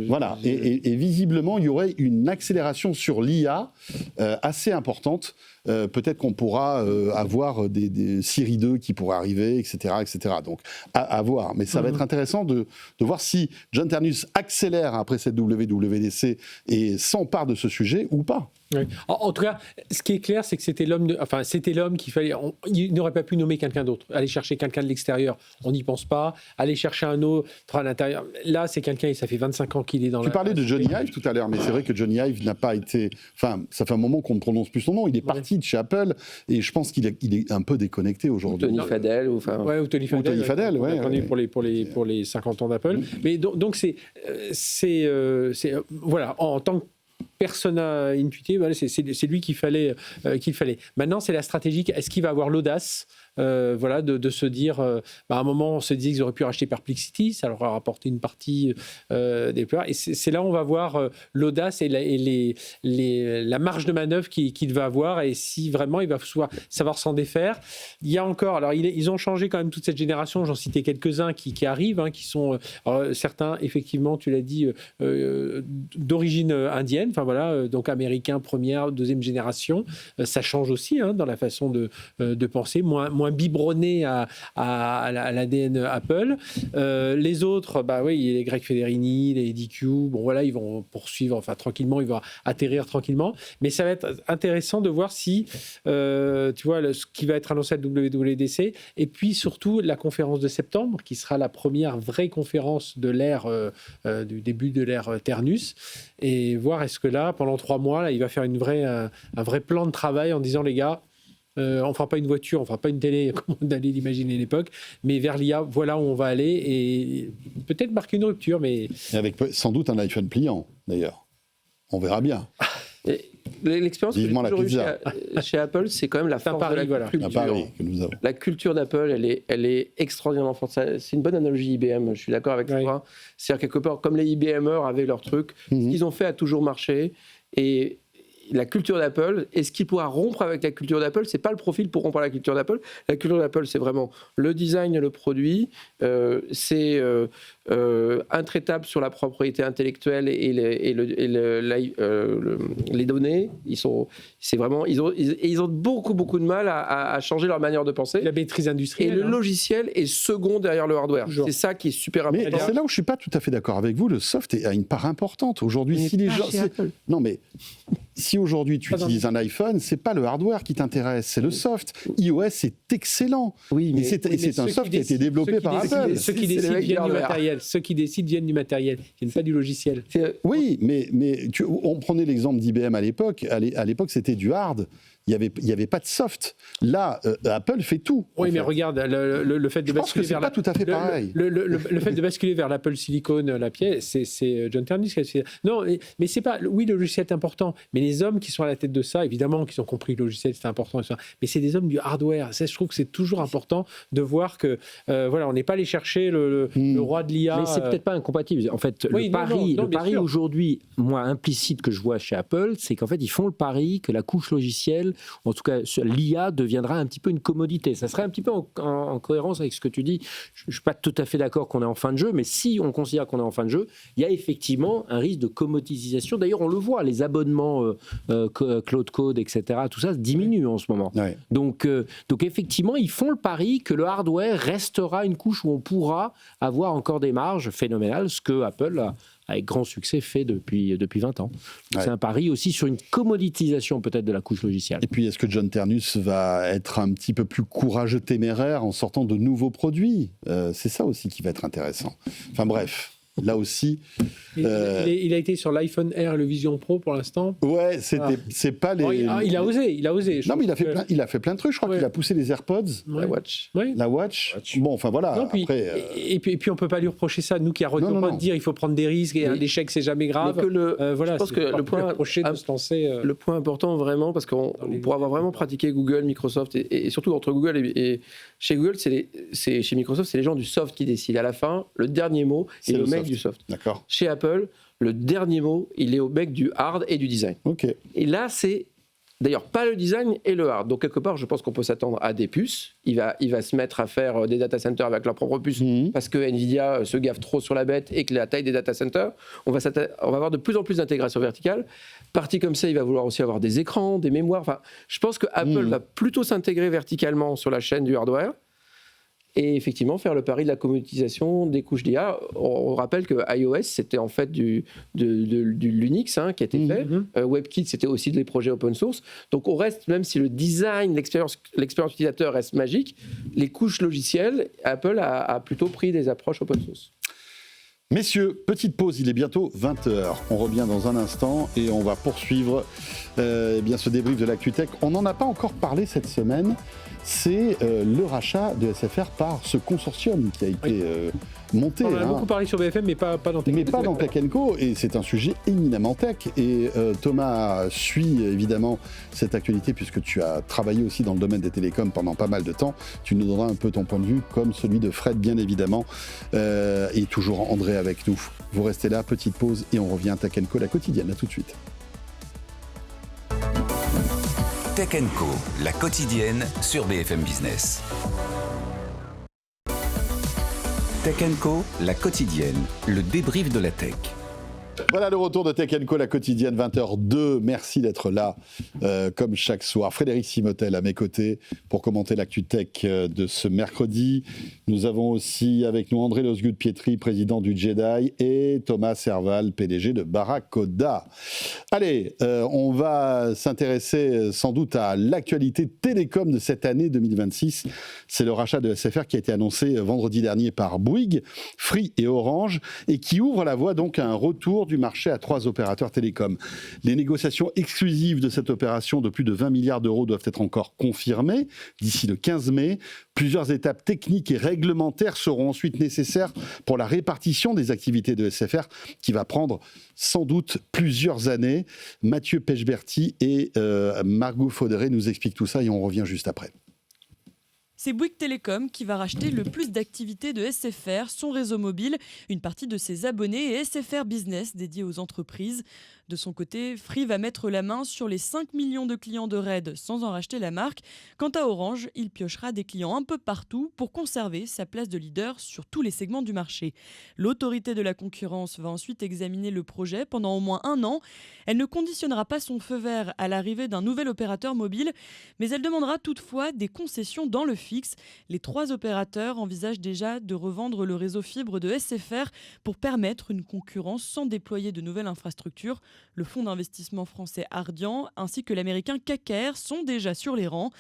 B: Voilà, et visiblement, il y aurait une accélération sur l'IA assez importante. Peut-être qu'on pourra avoir des Siri 2 qui pourraient arriver, etc. Donc, à voir. Mais ça va être intéressant de voir si John Ternus accélère après cette WWDC et s'empare de ce sujet ou pas.
C: Oui. En tout cas, ce qui est clair, c'est que c'était l'homme qu'il fallait. Il n'aurait pas pu nommer quelqu'un d'autre. Aller chercher quelqu'un de l'extérieur, on n'y pense pas. Aller chercher un autre à l'intérieur. Là, c'est quelqu'un, ça fait 25 ans qu'il est dans
B: Tu parlais de Johnny Ive tout à l'heure, mais c'est vrai que Johnny Ive n'a pas été... Enfin, ça fait un moment qu'on ne prononce plus son nom. Il est parti de chez Apple et je pense qu'il est un peu déconnecté aujourd'hui.
E: Tony Fadell.
C: Ou Tony Fadell. Pour les 50 ans d'Apple. Mais donc, voilà, en tant que persona intuitive, voilà, c'est lui qu'il fallait. Maintenant, c'est la stratégie. Est-ce qu'il va avoir l'audace de se dire, à un moment, on se disait qu'ils auraient pu racheter Perplexity, ça leur a rapporté une partie des pleurs. Et c'est là où on va voir l'audace et la marge de manœuvre qu'il va avoir et si vraiment il va savoir s'en défaire. Il y a encore, alors ils ont changé quand même toute cette génération, j'en citais quelques-uns qui arrivent, qui sont certains, effectivement, tu l'as dit, d'origine indienne, donc américains, première, deuxième génération. Ça change aussi dans la façon de penser, moins biberonné à l'ADN Apple. Les autres, les Greg Federini, les DQ, ils vont poursuivre, tranquillement, ils vont atterrir tranquillement. Mais ça va être intéressant de voir si, ce qui va être annoncé à WWDC, et puis surtout la conférence de septembre, qui sera la première vraie conférence de l'ère, du début de l'ère Ternus, et voir est-ce que là, pendant 3 mois, là, il va faire un vrai plan de travail en disant, les gars, on ne fera pas une voiture, on ne fera pas une télé, comme on allait l'imaginer à l'époque, mais vers l'IA, voilà où on va aller, et peut-être marquer une rupture. Mais...
B: Et avec sans doute un iPhone pliant, d'ailleurs. On verra bien.
E: L'expérience que j'ai toujours eue chez Apple, c'est quand même la force de la culture.
B: Que nous avons.
E: La culture d'Apple, elle est extraordinairement forte. C'est une bonne analogie IBM, je suis d'accord avec toi. C'est-à-dire quelque part, comme les IBMers avaient leur truc, ce qu'ils ont fait a toujours marché, et la culture d'Apple. Est-ce qu'il pourra rompre avec la culture d'Apple ? C'est pas le profil pour rompre avec la culture d'Apple. La culture d'Apple, c'est vraiment le design et le produit. C'est intraitable sur la propriété intellectuelle et les données. Ils ont beaucoup de mal à changer leur manière de penser.
C: La maîtrise industrielle.
E: Et le logiciel est second derrière le hardware.
C: Toujours.
E: C'est ça qui est super important.
B: Mais c'est là où je suis pas tout à fait d'accord avec vous. Le soft a une part importante aujourd'hui. Si les gens, non mais si aujourd'hui tu utilises un iPhone, c'est pas le hardware qui t'intéresse, c'est le soft. iOS est excellent.
E: Oui, mais
B: c'est un soft qui a été développé par Apple.
C: Ceux qui décident viennent du matériel. Ceux qui décident viennent du matériel. Ils viennent pas du logiciel.
B: Oui, mais on prenait l'exemple d'IBM à l'époque. À l'époque, c'était du hard. Il n'y avait pas de soft. Là, Apple fait tout.
C: Oui, mais regarde, le fait de basculer vers
B: pas tout à fait pareil.
C: Le fait de basculer vers l'Apple Silicon, la pièce, c'est John Ternus qui a fait. Non, mais c'est pas. Oui, le logiciel est important, mais les hommes qui sont à la tête de ça, évidemment, qui ont compris que le logiciel c'est important, mais c'est des hommes du hardware. Ça, je trouve que c'est toujours important de voir que, voilà, on n'est pas allé chercher le roi de l'IA.
F: Mais c'est peut-être pas incompatible. En fait, le pari aujourd'hui, moi, implicite que je vois chez Apple, c'est qu'en fait, ils font le pari que la couche logicielle, en tout cas l'IA, deviendra un petit peu une commodité. Ça serait un petit peu en cohérence avec ce que tu dis. Je ne suis pas tout à fait d'accord qu'on est en fin de jeu, mais si on considère qu'on est en fin de jeu, il y a effectivement un risque de commodisation. D'ailleurs, on le voit, les abonnements Cloud Code, etc., tout ça se diminue en ce moment.
B: Ouais.
F: Donc effectivement, ils font le pari que le hardware restera une couche où on pourra avoir encore des marges phénoménales, ce que Apple a avec grand succès fait depuis 20 ans. Ouais. C'est un pari aussi sur une commoditisation peut-être de la couche logicielle.
B: Et puis, est-ce que John Ternus va être un petit peu plus courageux, téméraire en sortant de nouveaux produits ? C'est ça aussi qui va être intéressant. Enfin bref, là aussi...
C: Il a été sur l'iPhone Air et le Vision Pro pour l'instant.
B: Ouais, c'est pas les...
C: Il a osé.
B: Non, mais il a fait plein de trucs. Je crois qu'il a poussé les AirPods.
C: Ouais.
E: La Watch.
C: Ouais.
B: La Watch. Bon, enfin voilà.
C: Non, puis,
B: après,
C: et puis on peut pas lui reprocher ça. Nous qui arrêtons pas de dire il faut prendre des risques et un échec c'est jamais grave.
E: Voilà, je pense que le point
C: de se lancer.
E: Le point important vraiment, parce qu'on pour avoir vraiment pratiqué Google, Microsoft et surtout entre Google et chez Google, chez Microsoft, c'est les gens du soft qui décident. À la fin, le dernier mot est le mec du soft.
B: D'accord.
E: Chez Apple, le dernier mot, il est au mec du hard et du design.
B: Ok.
E: Et là, c'est d'ailleurs pas le design et le hard. Donc quelque part, je pense qu'on peut s'attendre à des puces. Il va se mettre à faire des data centers avec leurs propres puces parce que Nvidia se gaffe trop sur la bête et que la taille des data centers, on va avoir de plus en plus d'intégration verticale. Parti comme ça, il va vouloir aussi avoir des écrans, des mémoires. Enfin, je pense que Apple va plutôt s'intégrer verticalement sur la chaîne du hardware. Et effectivement, faire le pari de la commoditisation des couches d'IA. On rappelle que iOS, c'était en fait du Linux qui a été fait. WebKit, c'était aussi des projets open source. Donc on reste, même si le design, l'expérience utilisateur reste magique, les couches logicielles, Apple a plutôt pris des approches open source.
B: Messieurs, petite pause, il est bientôt 20h. On revient dans un instant et on va poursuivre ce débrief de l'ActuTech. On n'en a pas encore parlé cette semaine. C'est le rachat de SFR par ce consortium qui a été monté.
C: On en a beaucoup parlé sur BFM, mais pas dans Tech & Co.
B: Mais pas dans Tech & Co. Et c'est un sujet éminemment tech. Et Thomas suit évidemment cette actualité puisque tu as travaillé aussi dans le domaine des télécoms pendant pas mal de temps. Tu nous donneras un peu ton point de vue, comme celui de Fred, bien évidemment. Et toujours André avec nous. Vous restez là, petite pause et on revient à Tech & Co, la quotidienne. À tout de suite.
A: Tech & Co, la quotidienne sur BFM Business. Tech & Co, la quotidienne, le débrief de la tech.
B: Voilà le retour de Tech & Co, la quotidienne, 20h02. Merci d'être là, comme chaque soir. Frédéric Simotel à mes côtés pour commenter l'actu tech de ce mercredi. Nous avons aussi avec nous André Losgut-Pietri, président du JEDI, et Thomas Serval, PDG de Barracoda. Allez, on va s'intéresser sans doute à l'actualité télécom de cette année 2026. C'est le rachat de SFR qui a été annoncé vendredi dernier par Bouygues, Free et Orange, et qui ouvre la voie donc à un retour du marché à 3 opérateurs télécoms. Les négociations exclusives de cette opération de plus de 20 milliards d'euros doivent être encore confirmées d'ici le 15 mai. Plusieurs étapes techniques et réglementaires seront ensuite nécessaires pour la répartition des activités de SFR qui va prendre sans doute plusieurs années. Mathieu Pechberti et Margot Faudéré nous expliquent tout ça et on revient juste après.
G: C'est Bouygues Telecom qui va racheter le plus d'activités de SFR, son réseau mobile, une partie de ses abonnés et SFR Business dédié aux entreprises. De son côté, Free va mettre la main sur les 5 millions de clients de Red sans en racheter la marque. Quant à Orange, il piochera des clients un peu partout pour conserver sa place de leader sur tous les segments du marché. L'autorité de la concurrence va ensuite examiner le projet pendant au moins 1 an. Elle ne conditionnera pas son feu vert à l'arrivée d'un nouvel opérateur mobile, mais elle demandera toutefois des concessions dans le fixe. Les 3 opérateurs envisagent déjà de revendre le réseau fibre de SFR pour permettre une concurrence sans déployer de nouvelles infrastructures. Le fonds d'investissement français Ardian ainsi que l'américain KKR sont déjà sur les rangs.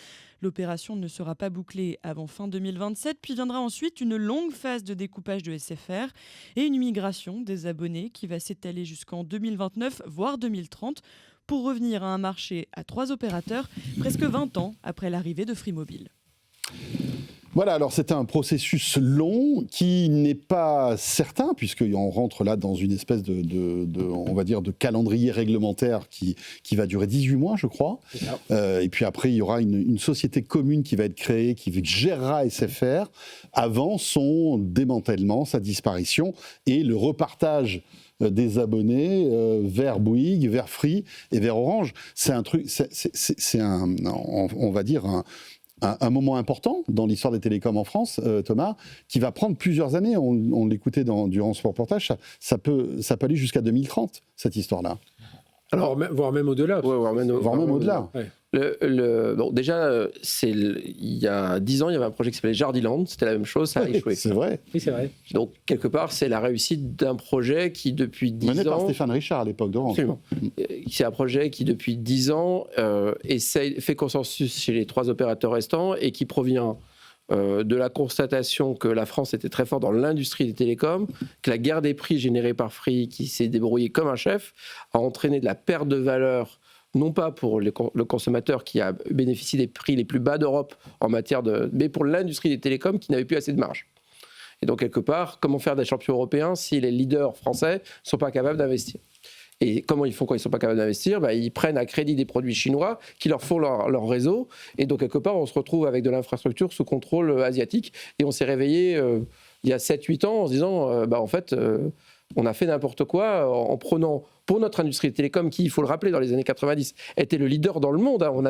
G: L'opération ne sera pas bouclée avant fin 2027, puis viendra ensuite une longue phase de découpage de SFR et une migration des abonnés qui va s'étaler jusqu'en 2029, voire 2030, pour revenir à un marché à 3 opérateurs, presque 20 ans après l'arrivée de Free Mobile.
B: Voilà, alors c'était un processus long qui n'est pas certain, puisqu'on rentre là dans une espèce on va dire, de calendrier réglementaire qui va durer 18 mois, je crois. Et puis après, il y aura une société commune qui va être créée, qui gérera SFR avant son démantèlement, sa disparition et le repartage des abonnés vers Bouygues, vers Free et vers Orange. C'est un truc, on va dire un moment important dans l'histoire des télécoms en France, Thomas, qui va prendre plusieurs années. On l'écoutait durant ce reportage, ça peut aller jusqu'à 2030, cette histoire-là.
C: Alors, voire même au-delà.
B: Ouais, voire même au-delà.
C: Ouais.
E: Bon, déjà, il y a 10 ans, il y avait un projet qui s'appelait Jardiland, c'était la même chose, ça a échoué.
B: C'est vrai.
C: Oui, c'est vrai.
E: Donc, quelque part, c'est la réussite d'un projet qui, depuis 10 ans...
B: Mené par Stéphane Richard à l'époque d'Orange.
E: Absolument. C'est un projet qui, depuis 10 ans, fait consensus chez les 3 opérateurs restants et qui provient de la constatation que la France était très forte dans l'industrie des télécoms, que la guerre des prix générée par Free, qui s'est débrouillée comme un chef, a entraîné de la perte de valeur, non pas pour le consommateur qui a bénéficié des prix les plus bas d'Europe mais pour l'industrie des télécoms qui n'avait plus assez de marge. Et donc, quelque part, comment faire des champions européens si les leaders français ne sont pas capables d'investir ? Et comment ils font quand ils ne sont pas capables d'investir ? Ils prennent à crédit des produits chinois qui leur font leur réseau. Et donc, quelque part, on se retrouve avec de l'infrastructure sous contrôle asiatique. Et on s'est réveillé il y a 7-8 ans en se disant, en fait, on a fait n'importe quoi en prenant, pour notre industrie de télécom, qui, il faut le rappeler, dans les années 90, était le leader dans le monde. On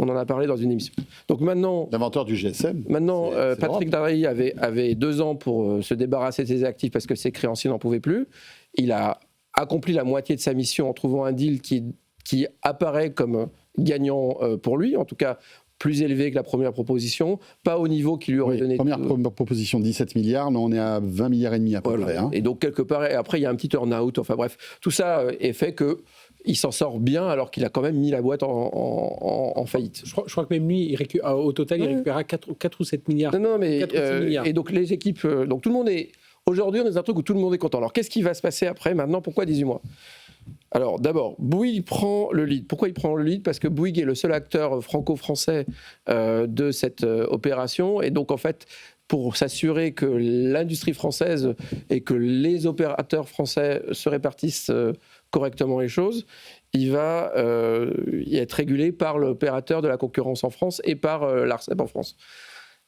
E: en a parlé dans une émission. Donc maintenant...
B: L'inventeur du GSM.
E: Maintenant, Patrick Drahi avait 2 ans pour se débarrasser de ses actifs parce que ses créanciers n'en pouvaient plus. Il a accompli la moitié de sa mission en trouvant un deal qui apparaît comme gagnant pour lui, en tout cas plus élevé que la première proposition, pas au niveau qu'il lui aurait donné.
B: Première proposition 17 milliards, mais on est à 20 milliards et demi à peu près. Hein.
E: Et donc quelque part, et après il y a un petit turn-out, enfin bref, tout ça est fait qu'il s'en sort bien alors qu'il a quand même mis la boîte en faillite.
C: Je crois que même lui, au total, il récupérera 4 ou 7 milliards.
E: Non, mais et donc les équipes, donc tout le monde est... Aujourd'hui, on est dans un truc où tout le monde est content. Alors, qu'est-ce qui va se passer après, maintenant ? Pourquoi 18 mois ? Alors, d'abord, Bouygues prend le lead. Pourquoi il prend le lead ? Parce que Bouygues est le seul acteur franco-français de cette opération. Et donc, en fait, pour s'assurer que l'industrie française et que les opérateurs français se répartissent correctement les choses, il va être régulé par l'opérateur de la concurrence en France et par l'ARCEP en France.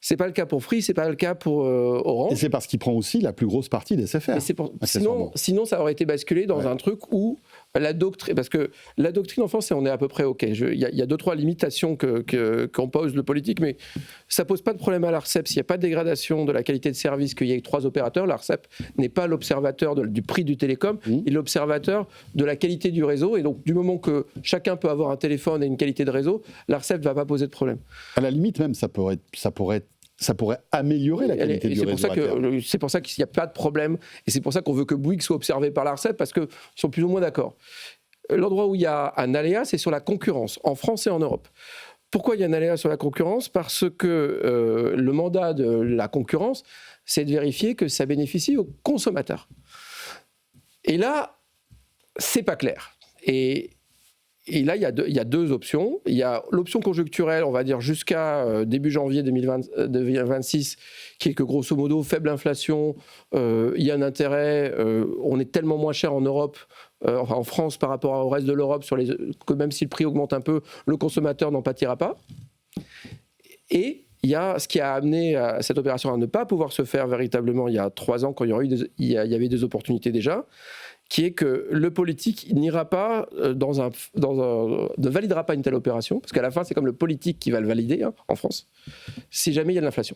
E: C'est pas le cas pour Free, c'est pas le cas pour Orange.
B: Et c'est parce qu'il prend aussi la plus grosse partie des SFR.
E: Sinon, ça aurait été basculé dans un truc où la doctrine, parce que la doctrine en France, on est à peu près OK. Il y a 2-3 limitations qu'on pose le politique, mais ça pose pas de problème à l'ARCEP. S'il n'y a pas de dégradation de la qualité de service, qu'il y ait 3 opérateurs, l'ARCEP n'est pas l'observateur du prix du télécom, il est l'observateur de la qualité du réseau. Et donc, du moment que chacun peut avoir un téléphone et une qualité de réseau, l'ARCEP ne va pas poser de problème.
B: À la limite même, ça pourrait améliorer la qualité du réseau.
E: C'est pour ça qu'il n'y a pas de problème. Et c'est pour ça qu'on veut que Bouygues soit observé par l'ARCEP, parce qu'ils sont plus ou moins d'accord. L'endroit où il y a un aléa, c'est sur la concurrence, en France et en Europe. Pourquoi il y a un aléa sur la concurrence ? Parce que le mandat de la concurrence, c'est de vérifier que ça bénéficie aux consommateurs. Et là, c'est pas clair. Et là, il y a 2 options. Il y a l'option conjoncturelle, on va dire jusqu'à début janvier 2026, qui est que grosso modo, faible inflation, il y a un intérêt, on est tellement moins cher en Europe, en France par rapport au reste de l'Europe, que même si le prix augmente un peu, le consommateur n'en pâtira pas. Et il y a ce qui a amené cette opération à ne pas pouvoir se faire véritablement il y a 3 ans, quand il y avait 2 opportunités déjà. qui est que le politique n'ira pas ne validera pas une telle opération, parce qu'à la fin, c'est comme le politique qui va le valider en France, si jamais il y a de l'inflation.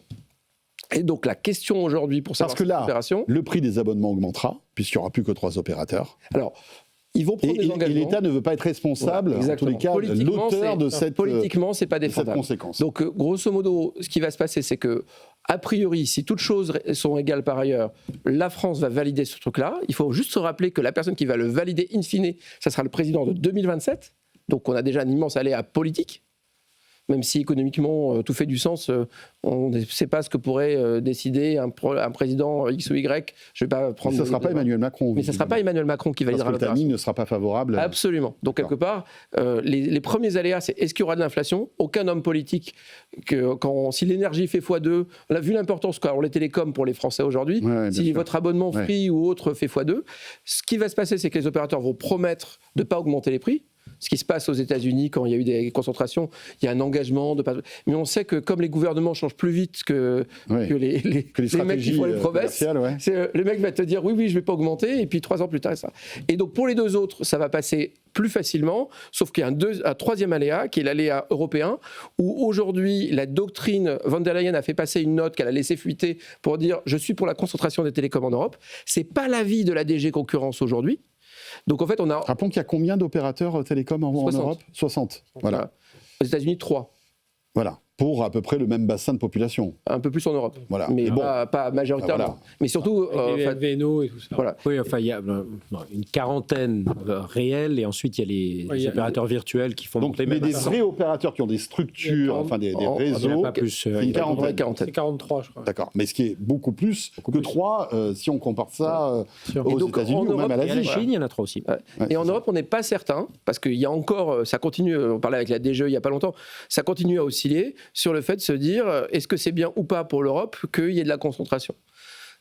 E: Et donc la question aujourd'hui pour savoir cette opération...
B: le prix des abonnements augmentera, puisqu'il n'y aura plus que 3 opérateurs.
E: Alors, ils vont prendre des engagements.
B: Et l'État ne veut pas être responsable, en tous les cas, l'auteur de cette
E: politiquement, c'est pas défendable.
B: Conséquence.
E: Donc, grosso modo, ce qui va se passer, c'est que, a priori, si toutes choses sont égales par ailleurs, la France va valider ce truc-là. Il faut juste se rappeler que la personne qui va le valider in fine, ça sera le président de 2027. Donc, on a déjà un immense aléa politique. Même si économiquement tout fait du sens, on ne sait pas ce que pourrait décider un président X ou Y. Je vais pas prendre.
B: Mais ce ne sera pas Emmanuel Macron.
E: Mais ce ne sera pas Emmanuel Macron qui validera l'opération.
B: Parce que le timing ne sera pas favorable.
E: Absolument. Donc quelque part, les premiers aléas, c'est est-ce qu'il y aura de l'inflation ? Aucun homme politique, si l'énergie fait x2, on a vu l'importance qu'a les télécoms pour les Français aujourd'hui. Ouais, si votre abonnement Free ou autre fait x2, ce qui va se passer, c'est que les opérateurs vont promettre de ne pas augmenter les prix. Ce qui se passe aux États-Unis quand il y a eu des concentrations, il y a un engagement mais on sait que comme les gouvernements changent plus vite que les mecs qui font les promesses, le mec va te dire oui, je vais pas augmenter, et puis 3 ans plus tard, ça. Et donc pour les deux autres, ça va passer plus facilement, sauf qu'il y a un troisième aléa, qui est l'aléa européen, où aujourd'hui, la doctrine von der Leyen a fait passer une note qu'elle a laissé fuiter pour dire je suis pour la concentration des télécoms en Europe. C'est pas l'avis de la DG Concurrence aujourd'hui. Donc en fait, on a...
B: Rappelons qu'il y a combien d'opérateurs télécoms en Europe ? 60. Voilà.
E: Aux États-Unis, 3.
B: Voilà. Pour à peu près le même bassin de population.
E: Un peu plus en Europe.
B: Voilà.
E: Mais pas majoritairement. Voilà. Mais surtout...
C: les VNO et tout ça.
E: Voilà.
F: Oui, enfin, il y a une quarantaine réels, et ensuite il y a les opérateurs virtuels qui font monter.
B: Mais des vrais opérateurs qui ont des structures, des réseaux,
F: pas plus,
B: c'est une quarantaine.
C: C'est 43, je crois.
B: D'accord. Mais ce qui est beaucoup plus que 3, si on compare ça aux États-unis ou même à l'Asie.
F: Et à la Chine, il y en a 3 aussi.
E: Et en Europe, on n'est pas certain, parce qu'il y a encore... Ça continue, on parlait avec la DGE il n'y a pas longtemps, ça continue à osciller sur le fait de se dire est-ce que c'est bien ou pas pour l'Europe qu'il y ait de la concentration ?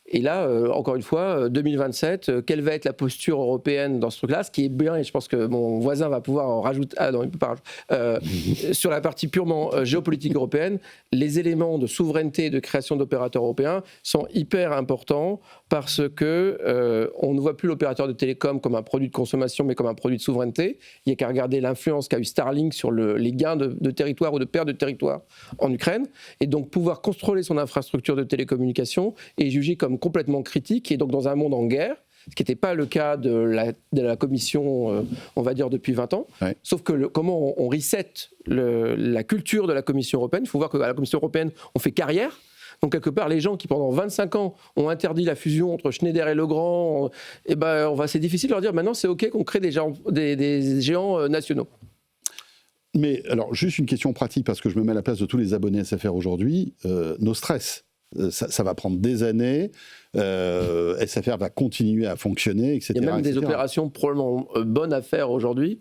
E: Et là, encore une fois, 2027, quelle va être la posture européenne dans ce truc-là ? Ce qui est bien, et je pense que mon voisin va pouvoir en rajouter... Ah non, il ne peut pas rajouter. Sur la partie purement géopolitique européenne, les éléments de souveraineté et de création d'opérateurs européens sont hyper importants parce que on ne voit plus l'opérateur de télécom comme un produit de consommation, mais comme un produit de souveraineté. Il n'y a qu'à regarder l'influence qu'a eu Starlink sur les gains de territoire ou de perte de territoire en Ukraine. Et donc, pouvoir contrôler son infrastructure de télécommunication est jugé comme complètement critique, et donc dans un monde en guerre, ce qui n'était pas le cas de la Commission, on va dire, depuis 20 ans. Ouais. Sauf que comment on reset la culture de la Commission européenne. Il faut voir qu'à la Commission européenne, on fait carrière. Donc, quelque part, les gens qui, pendant 25 ans, ont interdit la fusion entre Schneider et Legrand, c'est difficile de leur dire, maintenant, c'est OK qu'on crée des géants nationaux.
B: Mais alors, juste une question pratique, parce que je me mets à la place de tous les abonnés SFR aujourd'hui, nos stress. Ça va prendre des années, SFR va continuer à fonctionner, etc.
E: Il y a même des opérations probablement bonnes à faire aujourd'hui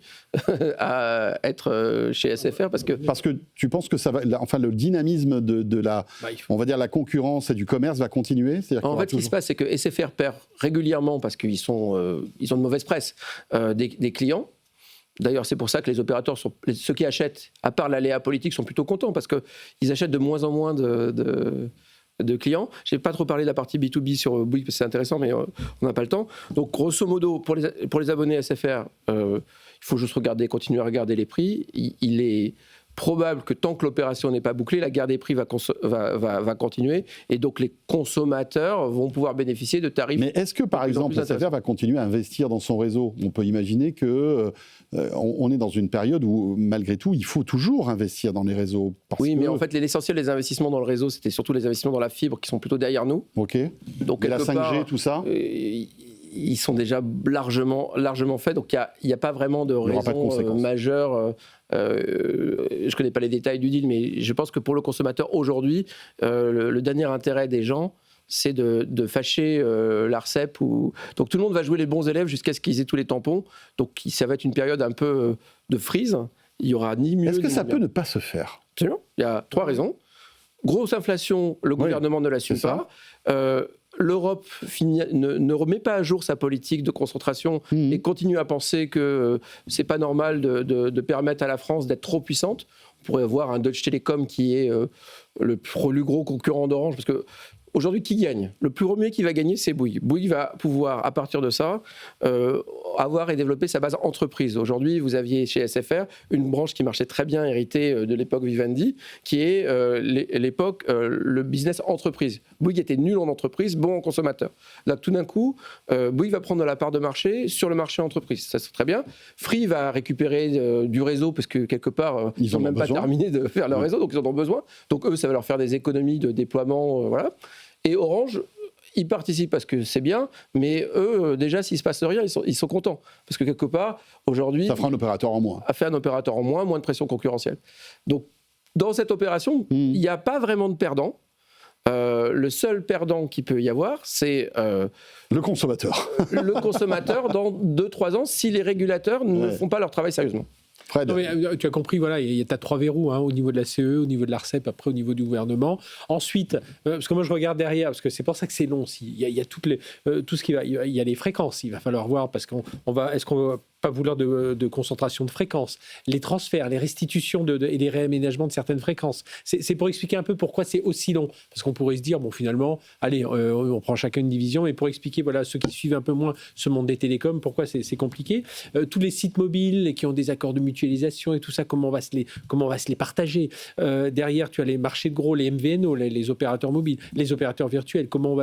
E: à être chez SFR parce que
B: tu penses que ça va, enfin le dynamisme de la, on va dire la concurrence et du commerce va continuer.
E: En fait, ce qui se passe, c'est que SFR perd régulièrement parce qu'ils ils ont de mauvaise presse des clients. D'ailleurs, c'est pour ça que les opérateurs, ceux qui achètent, à part l'aléa politique, sont plutôt contents parce qu'ils achètent de moins en moins de clients. Je n'ai pas trop parlé de la partie B2B sur Bouygues, parce que c'est intéressant, mais on n'a pas le temps. Donc, grosso modo, pour les abonnés SFR, il faut juste continuer à regarder les prix. Il est probable que tant que l'opération n'est pas bouclée, la guerre des prix va continuer, et donc les consommateurs vont pouvoir bénéficier de tarifs.
B: Mais est-ce que, par exemple, SFR va continuer à investir dans son réseau ? On peut imaginer que on est dans une période où, malgré tout, il faut toujours investir dans les réseaux.
E: Mais en fait, l'essentiel des investissements dans le réseau, c'était surtout les investissements dans la fibre qui sont plutôt derrière nous.
B: Ok.
E: Donc,
B: la 5G, tout ça
E: ils sont déjà largement faits, donc il n'y a pas vraiment de raison majeure. Je ne connais pas les détails du deal, mais je pense que pour le consommateur aujourd'hui, le dernier intérêt des gens, c'est de fâcher l'ARCEP. Donc tout le monde va jouer les bons élèves jusqu'à ce qu'ils aient tous les tampons. Donc ça va être une période un peu de freeze. Il n'y aura ni mieux.
B: Est-ce que
E: ni
B: ça
E: bien.
B: peut ne pas se faire ?
E: Absolument. Il y a 3 raisons. Grosse inflation, le gouvernement ne l'assume pas. L'Europe ne remet pas à jour sa politique de concentration et continue à penser que c'est pas normal de permettre à la France d'être trop puissante. On pourrait avoir un Deutsche Telekom qui est le plus gros concurrent d'Orange, parce que aujourd'hui, qui gagne ? Le plus premier qui va gagner, c'est Bouygues. Bouygues va pouvoir, à partir de ça, avoir et développer sa base entreprise. Aujourd'hui, vous aviez chez SFR une branche qui marchait très bien, héritée de l'époque Vivendi, qui est l'époque le business entreprise. Bouygues était nul en entreprise, bon en consommateur. Là, tout d'un coup, Bouygues va prendre de la part de marché sur le marché entreprise. Ça, c'est très bien. Free va récupérer du réseau, parce que quelque part, ils n'ont même pas terminé de faire leur réseau, donc ils en ont besoin. Donc eux, ça va leur faire des économies de déploiement, voilà. Et Orange, ils participent parce que c'est bien, mais eux, déjà, s'il ne se passe rien, ils sont contents. Parce que quelque part, aujourd'hui...
B: Ça fera un opérateur en moins.
E: Ça fait un opérateur en moins de pression concurrentielle. Donc, dans cette opération, il n'y a pas vraiment de perdant. Le seul perdant qu'il peut y avoir, c'est...
B: le consommateur.
E: Le consommateur dans 2-3 ans, si les régulateurs ne font pas leur travail sérieusement.
C: Fred. Non, mais, tu as compris, voilà, tu as 3 verrous au niveau de la CE, au niveau de l'ARCEP, après au niveau du gouvernement. Ensuite, parce que moi je regarde derrière, parce que c'est pour ça que c'est long aussi. Il y a tout ce qui va, il y a les fréquences, il va falloir voir, parce est-ce qu'on va pas vouloir de concentration de fréquences, les transferts, les restitutions et les réaménagements de certaines fréquences. C'est pour expliquer un peu pourquoi c'est aussi long. Parce qu'on pourrait se dire, bon, finalement, allez, on prend chacun une division, mais pour expliquer, voilà, ceux qui suivent un peu moins ce monde des télécoms, pourquoi c'est compliqué. Tous les sites mobiles qui ont des accords de mutualisation et tout ça, comment on va se les partager. Derrière, tu as les marchés de gros, les MVNO, les opérateurs mobiles, les opérateurs virtuels, comment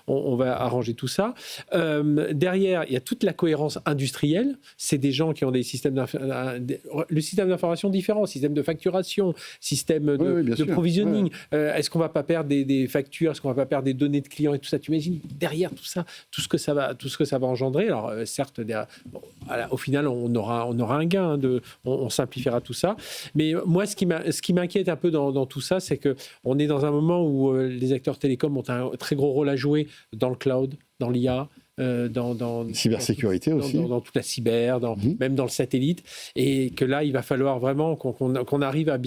C: on va arranger tout ça. Derrière, il y a toute la cohérence industrielle. C'est des gens qui ont des systèmes le système d'information différent, système de facturation, système de provisioning. Est-ce qu'on ne va pas perdre des factures, est-ce qu'on ne va pas perdre des données de clients et tout ça? Tu imagines derrière tout ça, tout ce que ça va engendrer. Alors certes, au final, on aura un gain, on simplifiera tout ça. Mais moi, ce qui m'inquiète un peu dans tout ça, c'est qu'on est dans un moment où les acteurs télécoms ont un très gros rôle à jouer dans le cloud, dans l'IA. Dans
B: cybersécurité aussi,
C: dans toute la cyber, même dans le satellite, et que là il va falloir vraiment qu'on arrive à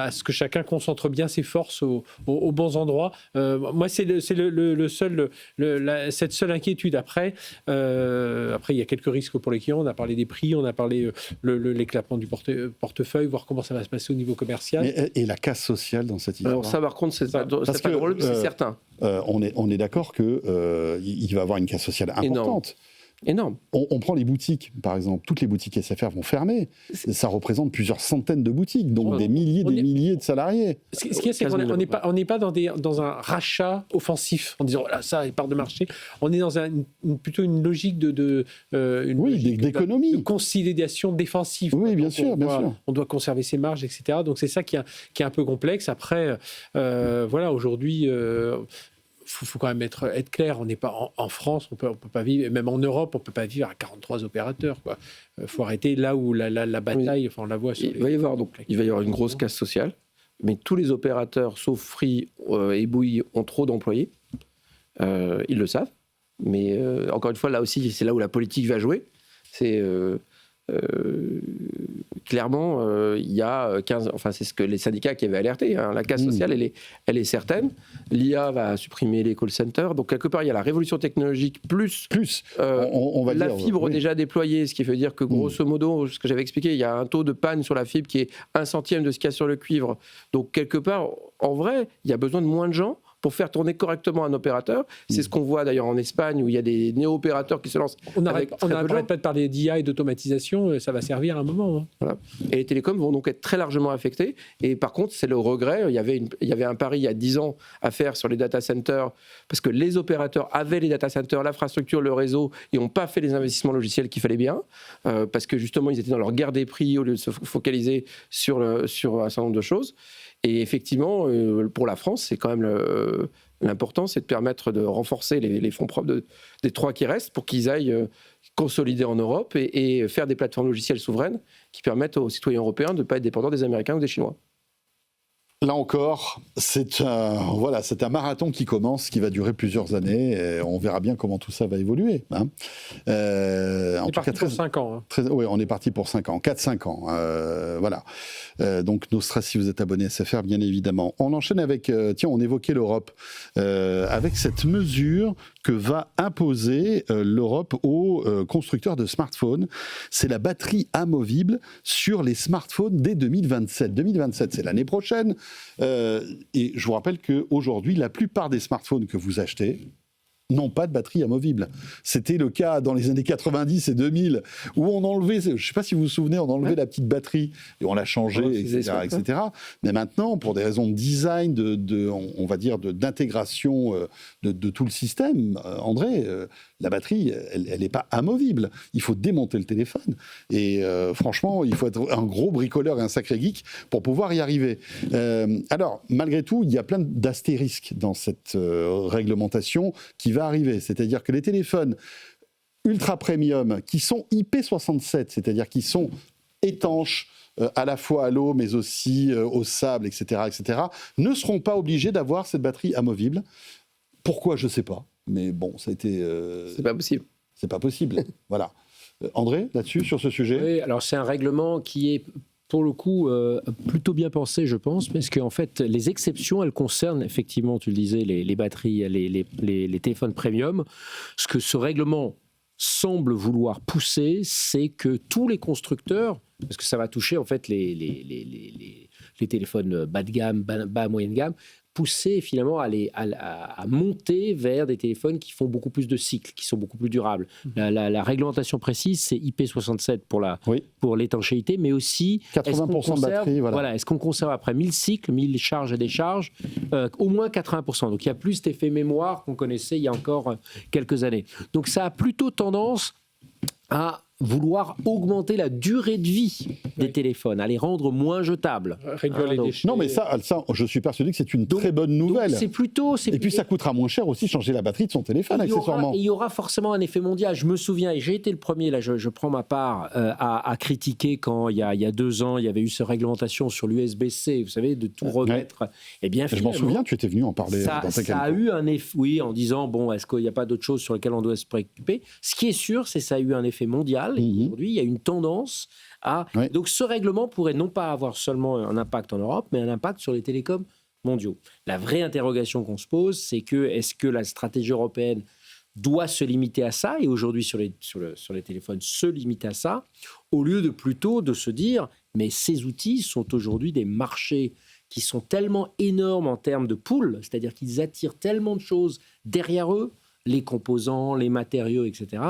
C: ce que chacun concentre bien ses forces aux bons endroits. Moi c'est cette seule inquiétude. Après il y a quelques risques pour les clients. On a parlé des prix, on a parlé l'éclatement du portefeuille, voir comment ça va se passer au niveau commercial.
B: Et la casse sociale dans cette histoire.
E: Alors ça par contre c'est pas drôle, c'est certain.
B: On est d'accord qu'il va y avoir une casse sociale importante.
E: Énorme.
B: On prend les boutiques, par exemple. Toutes les boutiques SFR vont fermer. Ça représente plusieurs centaines de boutiques, donc des milliers de salariés.
C: Ce qu'il y a, c'est qu'on n'est pas dans un rachat offensif, en disant voilà, ça, il part de marché. On est dans plutôt une logique d'économie. De conciliation défensive.
B: Oui, bien sûr.
C: On doit conserver ses marges, etc. Donc c'est ça qui est un peu complexe. Après, voilà, aujourd'hui... faut quand même être clair, on n'est pas en France, on peut pas vivre, même en Europe, on peut pas vivre à 43 opérateurs. Faut arrêter là où la bataille, on la voit.
E: Il va y avoir une grosse casse sociale, mais tous les opérateurs, sauf Free et Bouygues, ont trop d'employés. Ils le savent, mais encore une fois, là aussi, c'est là où la politique va jouer. C'est clairement, il y a 15... Enfin, c'est ce que les syndicats qui avaient alerté. La casse sociale, elle est certaine. L'IA va supprimer les call centers. Donc, quelque part, il y a la révolution technologique plus on va la fibre déjà déployée, ce qui veut dire que, grosso modo, ce que j'avais expliqué, il y a un taux de panne sur la fibre qui est 1/100 de ce qu'il y a sur le cuivre. Donc, quelque part, en vrai, il y a besoin de moins de gens pour faire tourner correctement un opérateur. C'est ce qu'on voit d'ailleurs en Espagne, où il y a des néo-opérateurs qui se lancent. On n'arrête
C: pas de parler d'IA et d'automatisation, ça va servir à un moment.
E: Voilà. Et les télécoms vont donc être très largement affectés. Et par contre, c'est le regret, il y avait un pari il y a 10 ans à faire sur les data centers, parce que les opérateurs avaient les data centers, l'infrastructure, le réseau, et n'ont pas fait les investissements logiciels qu'il fallait bien, parce que justement, ils étaient dans leur guerre des prix au lieu de se focaliser sur un certain nombre de choses. Et effectivement, pour la France, c'est quand même l'important, c'est de permettre de renforcer les fonds propres des 3 qui restent pour qu'ils aillent consolider en Europe et faire des plateformes logicielles souveraines qui permettent aux citoyens européens de ne pas être dépendants des Américains ou des Chinois.
B: Là encore, c'est un marathon qui commence, qui va durer plusieurs années. Et on verra bien comment tout ça va évoluer.
C: On est parti pour 5 ans.
B: Oui, on est parti pour 5 ans, 4-5 ans. Voilà. Donc, Nostra, si vous êtes abonné à SFR, bien évidemment. On enchaîne avec, on évoquait l'Europe, avec cette mesure que va imposer l'Europe aux constructeurs de smartphones. C'est la batterie amovible sur les smartphones dès 2027. 2027, c'est l'année prochaine. Et je vous rappelle qu'aujourd'hui, la plupart des smartphones que vous achetez n'ont pas de batterie amovible. C'était le cas dans les années 90 et 2000, où on enlevait, je ne sais pas si vous vous souvenez, on enlevait la petite batterie et on l'a changée, etc. Mais maintenant, pour des raisons de design, on va dire d'intégration de tout le système, André, la batterie, elle n'est pas amovible. Il faut démonter le téléphone. Et franchement, il faut être un gros bricoleur et un sacré geek pour pouvoir y arriver. Alors, malgré tout, il y a plein d'astérisques dans cette réglementation qui va arriver. C'est-à-dire que les téléphones ultra premium qui sont IP67, c'est-à-dire qui sont étanches à la fois à l'eau, mais aussi au sable, etc., ne seront pas obligés d'avoir cette batterie amovible. Pourquoi, je ne sais pas. Mais bon, ça a été...
E: C'est pas possible.
B: C'est pas possible, voilà. André, là-dessus, sur ce sujet ?
F: Oui, alors c'est un règlement qui est, pour le coup, plutôt bien pensé, je pense, parce qu'en fait, les exceptions, elles concernent, effectivement, tu le disais, les batteries, les téléphones premium. Ce que ce règlement semble vouloir pousser, c'est que tous les constructeurs, parce que ça va toucher, en fait, les téléphones bas de gamme, bas moyenne gamme, pousser finalement à monter vers des téléphones qui font beaucoup plus de cycles, qui sont beaucoup plus durables. La réglementation précise, c'est IP67 pour l'étanchéité, mais aussi
B: 80% de batterie.
F: Voilà, est-ce qu'on conserve après 1000 cycles, 1000 charges et décharges, au moins 80%. Donc il y a plus cet effet mémoire qu'on connaissait il y a encore quelques années. Donc ça a plutôt tendance à vouloir augmenter la durée de vie des téléphones, à les rendre moins jetables.
C: Réduire les déchets.
B: Non, mais ça, je suis persuadé que c'est une très bonne nouvelle.
F: C'est plutôt...
B: Et puis ça coûtera moins cher aussi changer la batterie de son téléphone, accessoirement.
F: Il y aura forcément un effet mondial. Je me souviens, et j'ai été le premier, là je prends ma part, à critiquer quand il y a 2 ans, il y avait eu cette réglementation sur l'USB-C, vous savez, de tout remettre. Eh bien,
B: je m'en souviens, tu étais venu en parler dans ta
F: Ça a eu un effet, oui, en disant, bon, est-ce qu'il n'y a pas d'autres choses sur lesquelles on doit se préoccuper ? Ce qui est sûr, c'est que ça a eu un effet mondial. Et aujourd'hui, il y a une tendance à... Oui. Donc ce règlement pourrait non pas avoir seulement un impact en Europe, mais un impact sur les télécoms mondiaux. La vraie interrogation qu'on se pose, c'est que est-ce que la stratégie européenne doit se limiter à ça, et aujourd'hui sur les téléphones se limiter à ça, au lieu de plutôt de se dire, mais ces outils sont aujourd'hui des marchés qui sont tellement énormes en termes de pool, c'est-à-dire qu'ils attirent tellement de choses derrière eux, les composants, les matériaux, etc.,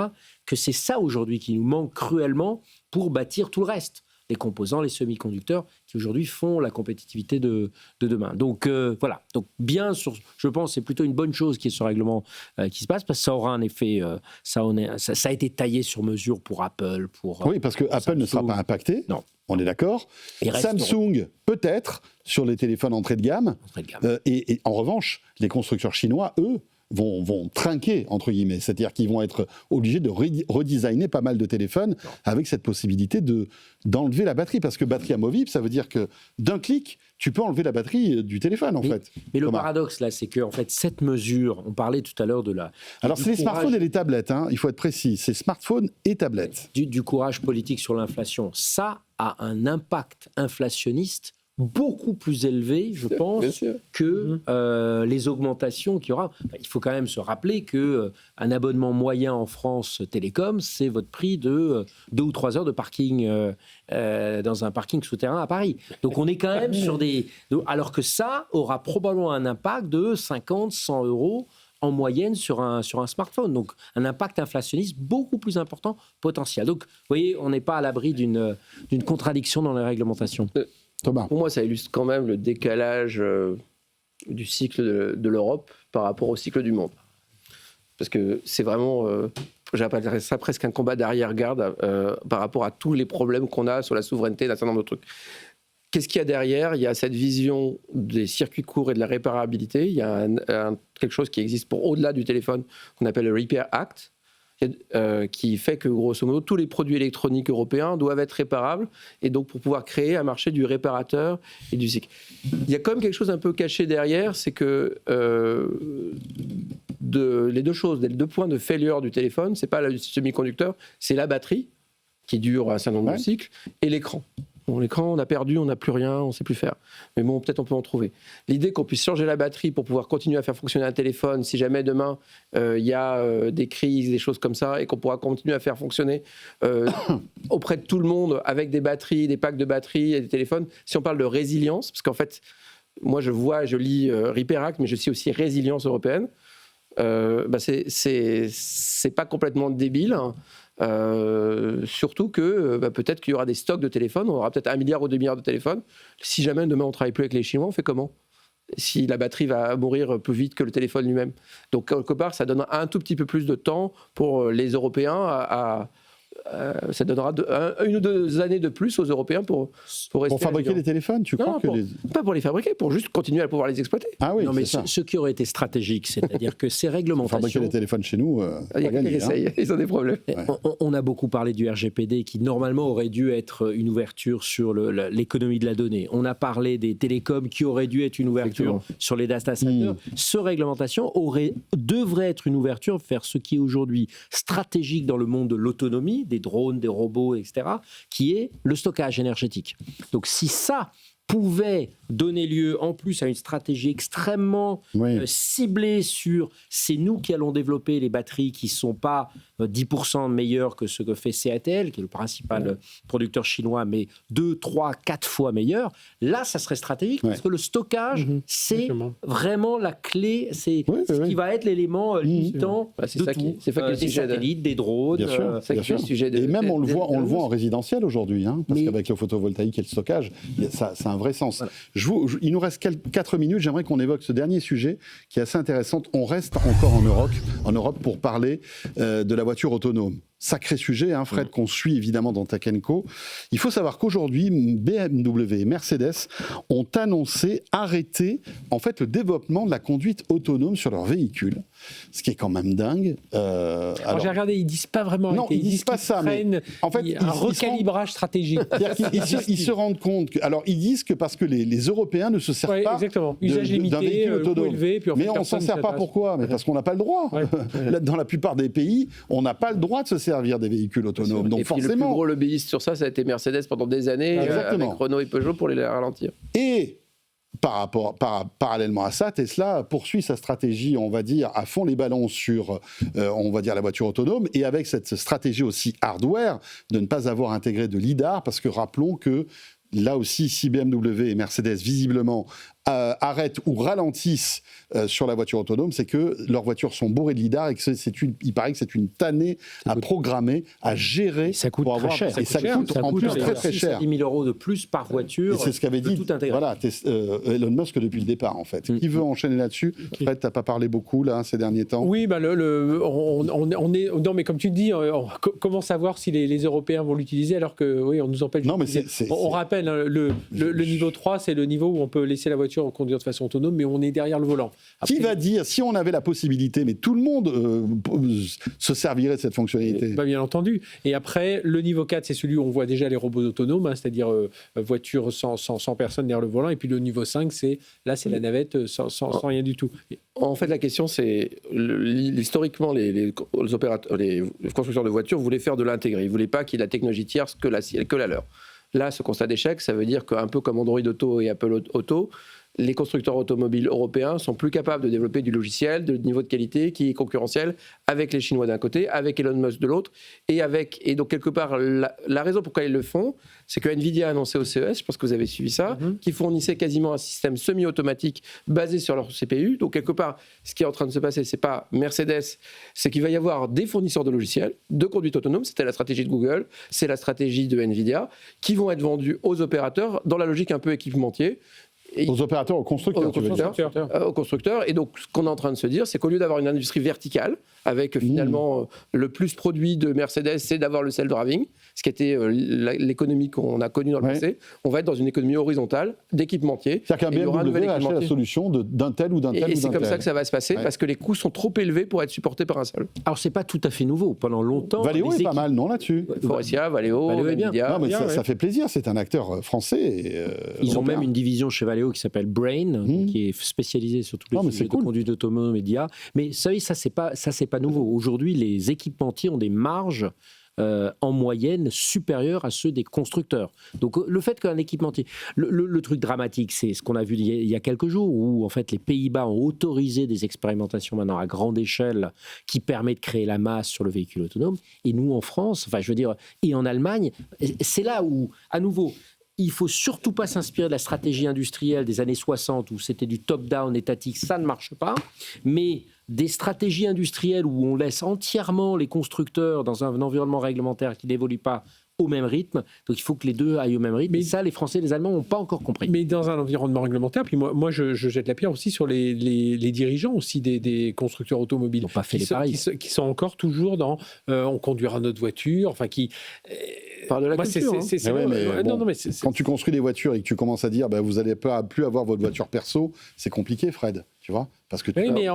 F: que c'est ça aujourd'hui qui nous manque cruellement pour bâtir tout le reste. Les composants, les semi-conducteurs, qui aujourd'hui font la compétitivité de demain. Donc voilà. Donc bien sûr, je pense que c'est plutôt une bonne chose qu'il y ait ce règlement qui se passe, parce que ça aura un effet. Ça a été taillé sur mesure pour Apple. Oui,
B: parce que Apple ne sera pas impacté.
F: Non.
B: On est d'accord. Samsung, peut-être, sur les téléphones entrée de gamme. Et en revanche, les constructeurs chinois, eux, vont trinquer, entre guillemets. C'est-à-dire qu'ils vont être obligés de redesigner pas mal de téléphones avec cette possibilité d'enlever la batterie. Parce que batterie amovible, ça veut dire que d'un clic, tu peux enlever la batterie du téléphone, en fait.
F: Mais le paradoxe, là, c'est que en fait, cette mesure, on parlait tout à l'heure de la...
B: Alors, c'est les smartphones et les tablettes, hein, il faut être précis. C'est smartphones et tablettes.
F: Du courage politique sur l'inflation. Ça a un impact inflationniste beaucoup plus élevé, je pense, que les augmentations qu'il y aura. Enfin, il faut quand même se rappeler qu'un abonnement moyen en France Télécom, c'est votre prix de 2 ou 3 heures de parking dans un parking souterrain à Paris. Donc on est quand même sur des... Alors que ça aura probablement un impact de 50, 100 euros en moyenne sur un smartphone. Donc un impact inflationniste beaucoup plus important potentiel. Donc vous voyez, on n'est pas à l'abri d'une contradiction dans les réglementations.
B: Thomas.
E: Pour moi, ça illustre quand même le décalage du cycle de l'Europe par rapport au cycle du monde. Parce que c'est vraiment, j'appellerais ça presque un combat d'arrière-garde par rapport à tous les problèmes qu'on a sur la souveraineté d'un certain nombre de trucs. Qu'est-ce qu'il y a derrière ? Il y a cette vision des circuits courts et de la réparabilité. Il y a quelque chose qui existe pour au-delà du téléphone, qu'on appelle le Repair Act, qui fait que, grosso modo, tous les produits électroniques européens doivent être réparables, et donc pour pouvoir créer un marché du réparateur et du cycle. Il y a quand même quelque chose un peu caché derrière, c'est que les deux choses, les 2 points de failure du téléphone, c'est pas le semi-conducteur, c'est la batterie, qui dure un certain nombre de cycles, et l'écran. Bon, l'écran, on a perdu, on n'a plus rien, on ne sait plus faire. Mais bon, peut-être on peut en trouver. L'idée qu'on puisse changer la batterie pour pouvoir continuer à faire fonctionner un téléphone, si jamais demain il y a des crises, des choses comme ça, et qu'on pourra continuer à faire fonctionner auprès de tout le monde avec des batteries, des packs de batteries et des téléphones. Si on parle de résilience, parce qu'en fait, moi je lis Riperact, mais je suis aussi Résilience européenne. C'est pas complètement débile. Hein. Surtout que peut-être qu'il y aura des stocks de téléphones, on aura peut-être 1 milliard ou 2 milliards de téléphones. Si jamais demain on ne travaille plus avec les Chinois, on fait comment ? Si la batterie va mourir plus vite que le téléphone lui-même. Donc quelque part, ça donne un tout petit peu plus de temps pour les Européens ça donnera 1 ou 2 années de plus aux Européens pour rester.
B: Pour fabriquer les téléphones, tu crois que
E: pas pour les fabriquer, pour juste continuer à pouvoir les exploiter.
B: Ah oui,
F: non, mais
B: c'est ça.
F: ce qui aurait été stratégique, c'est-à-dire que ces réglementations.
B: Fabriquer les téléphones chez nous,
E: il y a quelqu'un qui essaye, ils ont des problèmes.
F: On a beaucoup parlé du RGPD qui normalement aurait dû être une ouverture sur l'économie de la donnée. On a parlé des télécoms qui auraient dû être une ouverture sur les data centers. Ce réglementation devrait être une ouverture vers ce qui est aujourd'hui stratégique dans le monde de l'autonomie, des drones, des robots, etc., qui est le stockage énergétique. Donc si ça pouvait donner lieu en plus à une stratégie extrêmement ciblée sur c'est nous qui allons développer les batteries qui ne sont pas 10% meilleures que ce que fait CATL, qui est le principal producteur chinois, mais 2, 3, 4 fois meilleur, là ça serait stratégique parce que le stockage c'est vraiment la clé, c'est ce qui va être l'élément limitant de tout.
E: C'est pas que
F: des satellites, des drones.
B: Bien sûr, bien sûr. Et même on le voit en résidentiel aujourd'hui, parce qu'avec le photovoltaïque et le stockage, ça a un vrai sens. Voilà. Il nous reste 4 minutes, j'aimerais qu'on évoque ce dernier sujet qui est assez intéressant. On reste encore en Europe pour parler de la voiture autonome. Sacré sujet, Fred, qu'on suit évidemment dans Tech & Co. Il faut savoir qu'aujourd'hui, BMW et Mercedes ont annoncé arrêter en fait le développement de la conduite autonome sur leurs véhicules, ce qui est quand même dingue.
C: Alors j'ai regardé, ils disent pas vraiment.
B: Non, ils disent pas ça, mais en fait,
C: un recalibrage stratégique.
B: Ils se rendent compte que, alors ils disent que parce que les Européens ne se servent pas d'un véhicule autonome. Élevé, puis en fait, mais on s'en sert pas. Pourquoi ? Mais parce qu'on n'a pas le droit. Dans la plupart des pays, on n'a pas le droit de se servir des véhicules autonomes. Donc
E: et puis
B: forcément,
E: le plus gros lobbyiste sur ça a été Mercedes pendant des années, avec Renault et Peugeot pour les ralentir.
B: Et parallèlement à ça, Tesla poursuit sa stratégie, on va dire, à fond les ballons sur, on va dire, la voiture autonome, et avec cette stratégie aussi hardware de ne pas avoir intégré de lidar, parce que rappelons que là aussi, si BMW et Mercedes visiblement arrêtent ou ralentissent sur la voiture autonome, c'est que leurs voitures sont bourrées de lidar et que il paraît que c'est une tannée à programmer, à gérer.
F: Et ça coûte très cher.
B: Et ça coûte en plus très très cher.
F: 10 000 € de plus par voiture.
B: Et c'est ce qu'avait dit Elon Musk depuis le départ, en fait. Qui veut enchaîner là-dessus ? Fred, tu n'as pas parlé beaucoup là, ces derniers temps.
C: Oui, on est. Non, mais comme tu le dis, comment savoir si les Européens vont l'utiliser alors que on nous empêche d'utiliser. On rappelle, le niveau 3, c'est le niveau où on peut laisser la voiture conduire de façon autonome, mais on est derrière le volant. Après,
B: qui va dire, si on avait la possibilité, mais tout le monde se servirait de cette fonctionnalité ?
C: Bien entendu. Et après, le niveau 4, c'est celui où on voit déjà les robots autonomes, c'est-à-dire voiture sans personne derrière le volant. Et puis le niveau 5, c'est la navette sans rien du tout.
E: En fait, la question, c'est historiquement, les constructeurs de voitures voulaient faire de l'intégré. Ils ne voulaient pas qu'il y ait la technologie tierce que la leur. Là, ce constat d'échec, ça veut dire qu'un peu comme Android Auto et Apple Auto, les constructeurs automobiles européens sont plus capables de développer du logiciel de niveau de qualité qui est concurrentiel avec les Chinois d'un côté, avec Elon Musk de l'autre, et donc quelque part, la raison pourquoi ils le font, c'est que Nvidia a annoncé au CES, je pense que vous avez suivi ça, qu'ils fournissaient quasiment un système semi-automatique basé sur leur CPU. Donc quelque part, ce qui est en train de se passer, c'est pas Mercedes, c'est qu'il va y avoir des fournisseurs de logiciels de conduite autonome, c'était la stratégie de Google, c'est la stratégie de Nvidia, qui vont être vendus aux opérateurs dans la logique un peu équipementier.
B: Aux opérateurs, aux constructeurs,
E: aux constructeurs. Et donc, ce qu'on est en train de se dire, c'est qu'au lieu d'avoir une industrie verticale, avec finalement le plus produit de Mercedes, c'est d'avoir le self-driving, ce qui était l'économie qu'on a connue dans le passé, on va être dans une économie horizontale, d'équipementier.
B: C'est-à-dire qu'un BMW a acheté la solution d'un tel ou d'un tel.
E: Et c'est comme ça que ça va se passer, parce que les coûts sont trop élevés pour être supportés par un seul.
F: Alors, c'est pas tout à fait nouveau. Pendant longtemps...
B: Valeo est pas mal, non, là-dessus ?
E: Faurecia, Valeo, Nvidia.
B: Non, mais ça fait plaisir, c'est un acteur français.
F: Ils ont même une division chez Valeo qui s'appelle Brain, qui est spécialisée sur tous les sujets de conduite autonome et d'IA. Mais vous savez, ça c'est pas nouveau. Aujourd'hui, les équipementiers ont des marges en moyenne supérieurs à ceux des constructeurs. Donc le fait qu'un équipementier... Le truc dramatique, c'est ce qu'on a vu il y a quelques jours, où en fait les Pays-Bas ont autorisé des expérimentations maintenant à grande échelle qui permettent de créer la masse sur le véhicule autonome. Et nous en France, et en Allemagne, c'est là où, à nouveau... Il ne faut surtout pas s'inspirer de la stratégie industrielle des années 60 où c'était du top-down étatique, ça ne marche pas. Mais des stratégies industrielles où on laisse entièrement les constructeurs dans un environnement réglementaire qui n'évolue pas au même rythme. Donc il faut que les deux aillent au même rythme. Mais ça, les Français et les Allemands n'ont pas encore compris.
C: Mais dans un environnement réglementaire, puis moi je jette la pierre aussi sur les dirigeants aussi des constructeurs automobiles.
F: Ils n'ont pas fait les pareils.
C: Qui sont encore toujours dans on conduira notre voiture, enfin qui...
E: Par de la culture.
B: Quand tu construis des voitures et que tu commences à dire vous n'allez plus avoir votre voiture perso, c'est compliqué, Fred, tu vois, parce que
C: mais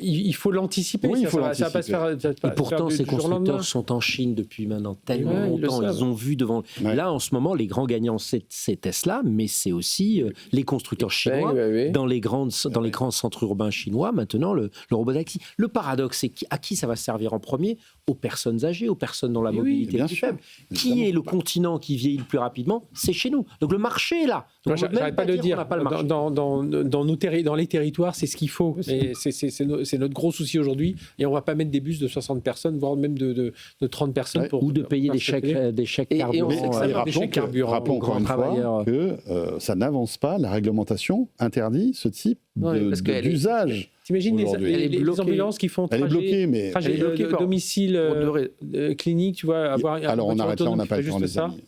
C: il faut l'anticiper.
B: Oui,
C: ça va pas se faire.
F: Et pourtant, ces constructeurs sont en Chine depuis maintenant tellement longtemps. Ils ont vu devant. Ouais. Là, en ce moment, les grands gagnants, c'est Tesla, mais c'est aussi les constructeurs chinois dans les grands centres urbains chinois. Maintenant, le robotaxi. Le paradoxe, c'est à qui ça va servir en premier ? Aux personnes âgées, aux personnes dont la mobilité est plus faible. Qui est le continent qui vieillit le plus rapidement ? C'est chez nous. Donc le marché est là. Donc,
C: j'arrête pas de dire. Dans les territoires, c'est ce qu'il faut. C'est notre gros souci aujourd'hui. Et on ne va pas mettre des bus de 60 personnes, voire même de 30 personnes.
F: Ou de payer des chèques carburant.
B: Rappelons encore une fois que ça n'avance pas. La réglementation interdit ce type d'usage.
C: T'imagines les ambulances qui font trajet de domicile clinique, tu vois, avoir
B: alors on arrête là, on n'a pas le temps, les amis.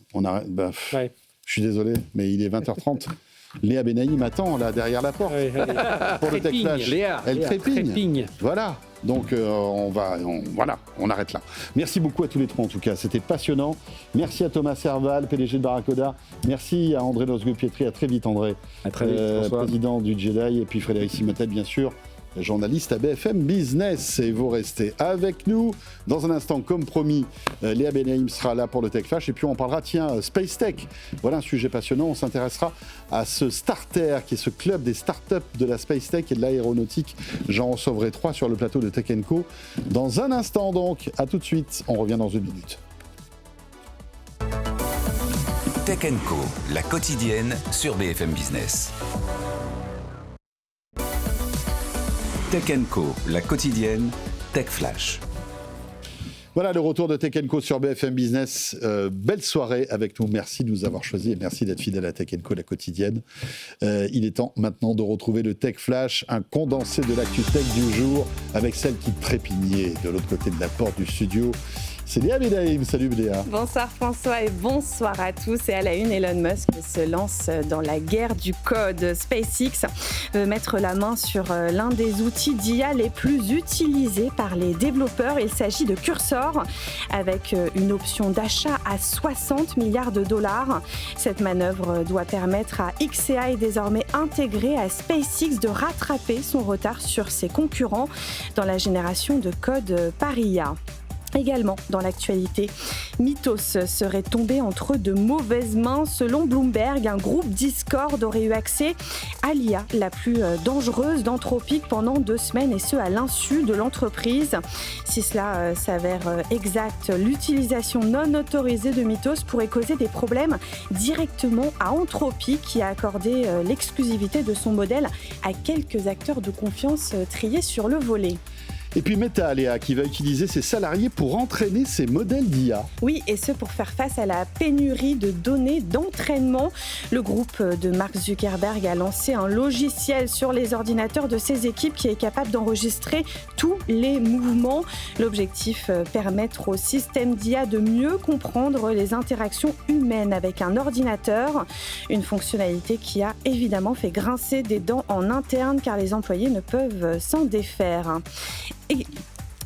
B: Je suis désolé, mais il est 20h30. Léa Benaï m'attend là derrière la porte pour le Tech Flash. Elle trépigne. Voilà. Donc on arrête là. Merci beaucoup à tous les trois en tout cas, c'était passionnant. Merci à Thomas Serval, PDG de Barracuda. Merci à André Losgue-Pietri, à très vite André.
F: À très vite,
B: président du Jedi, et puis Frédéric Simotel bien sûr, journaliste à BFM Business. Et vous restez avec nous. Dans un instant, comme promis, Léa Benaïm sera là pour le Tech Flash. Et puis on parlera, Space Tech. Voilà un sujet passionnant. On s'intéressera à ce Starter, qui est ce club des startups de la Space Tech et de l'aéronautique. J'en recevrai 3 sur le plateau de Tech & Co. Dans un instant donc. À tout de suite. On revient dans une minute.
A: Tech & Co, la quotidienne sur BFM Business. Tech & Co, la quotidienne, Tech Flash.
B: Voilà le retour de Tech & Co sur BFM Business. Belle soirée avec nous. Merci de nous avoir choisis et merci d'être fidèle à Tech & Co, la quotidienne. Il est temps maintenant de retrouver le Tech Flash, un condensé de l'actu tech du jour avec celle qui trépignait de l'autre côté de la porte du studio. C'est Léa Benaïm. Salut Léa.
H: Bonsoir François et bonsoir à tous. Et à la une, Elon Musk se lance dans la guerre du code. SpaceX veut mettre la main sur l'un des outils d'IA les plus utilisés par les développeurs. Il s'agit de Cursor, avec une option d'achat à 60 milliards de dollars. Cette manœuvre doit permettre à xAI, désormais intégré à SpaceX, de rattraper son retard sur ses concurrents dans la génération de code par IA. Également, dans l'actualité, Mythos serait tombé entre de mauvaises mains. Selon Bloomberg, un groupe Discord aurait eu accès à l'IA la plus dangereuse d'Anthropic pendant 2 semaines, et ce à l'insu de l'entreprise. Si cela s'avère exact, l'utilisation non autorisée de Mythos pourrait causer des problèmes directement à Anthropic, qui a accordé l'exclusivité de son modèle à quelques acteurs de confiance triés sur le volet.
B: Et puis Meta, Léa, qui va utiliser ses salariés pour entraîner ses modèles d'IA.
H: Oui, et ce pour faire face à la pénurie de données d'entraînement. Le groupe de Mark Zuckerberg a lancé un logiciel sur les ordinateurs de ses équipes qui est capable d'enregistrer tous les mouvements. L'objectif, permettre au système d'IA de mieux comprendre les interactions humaines avec un ordinateur. Une fonctionnalité qui a évidemment fait grincer des dents en interne, car les employés ne peuvent s'en défaire. Et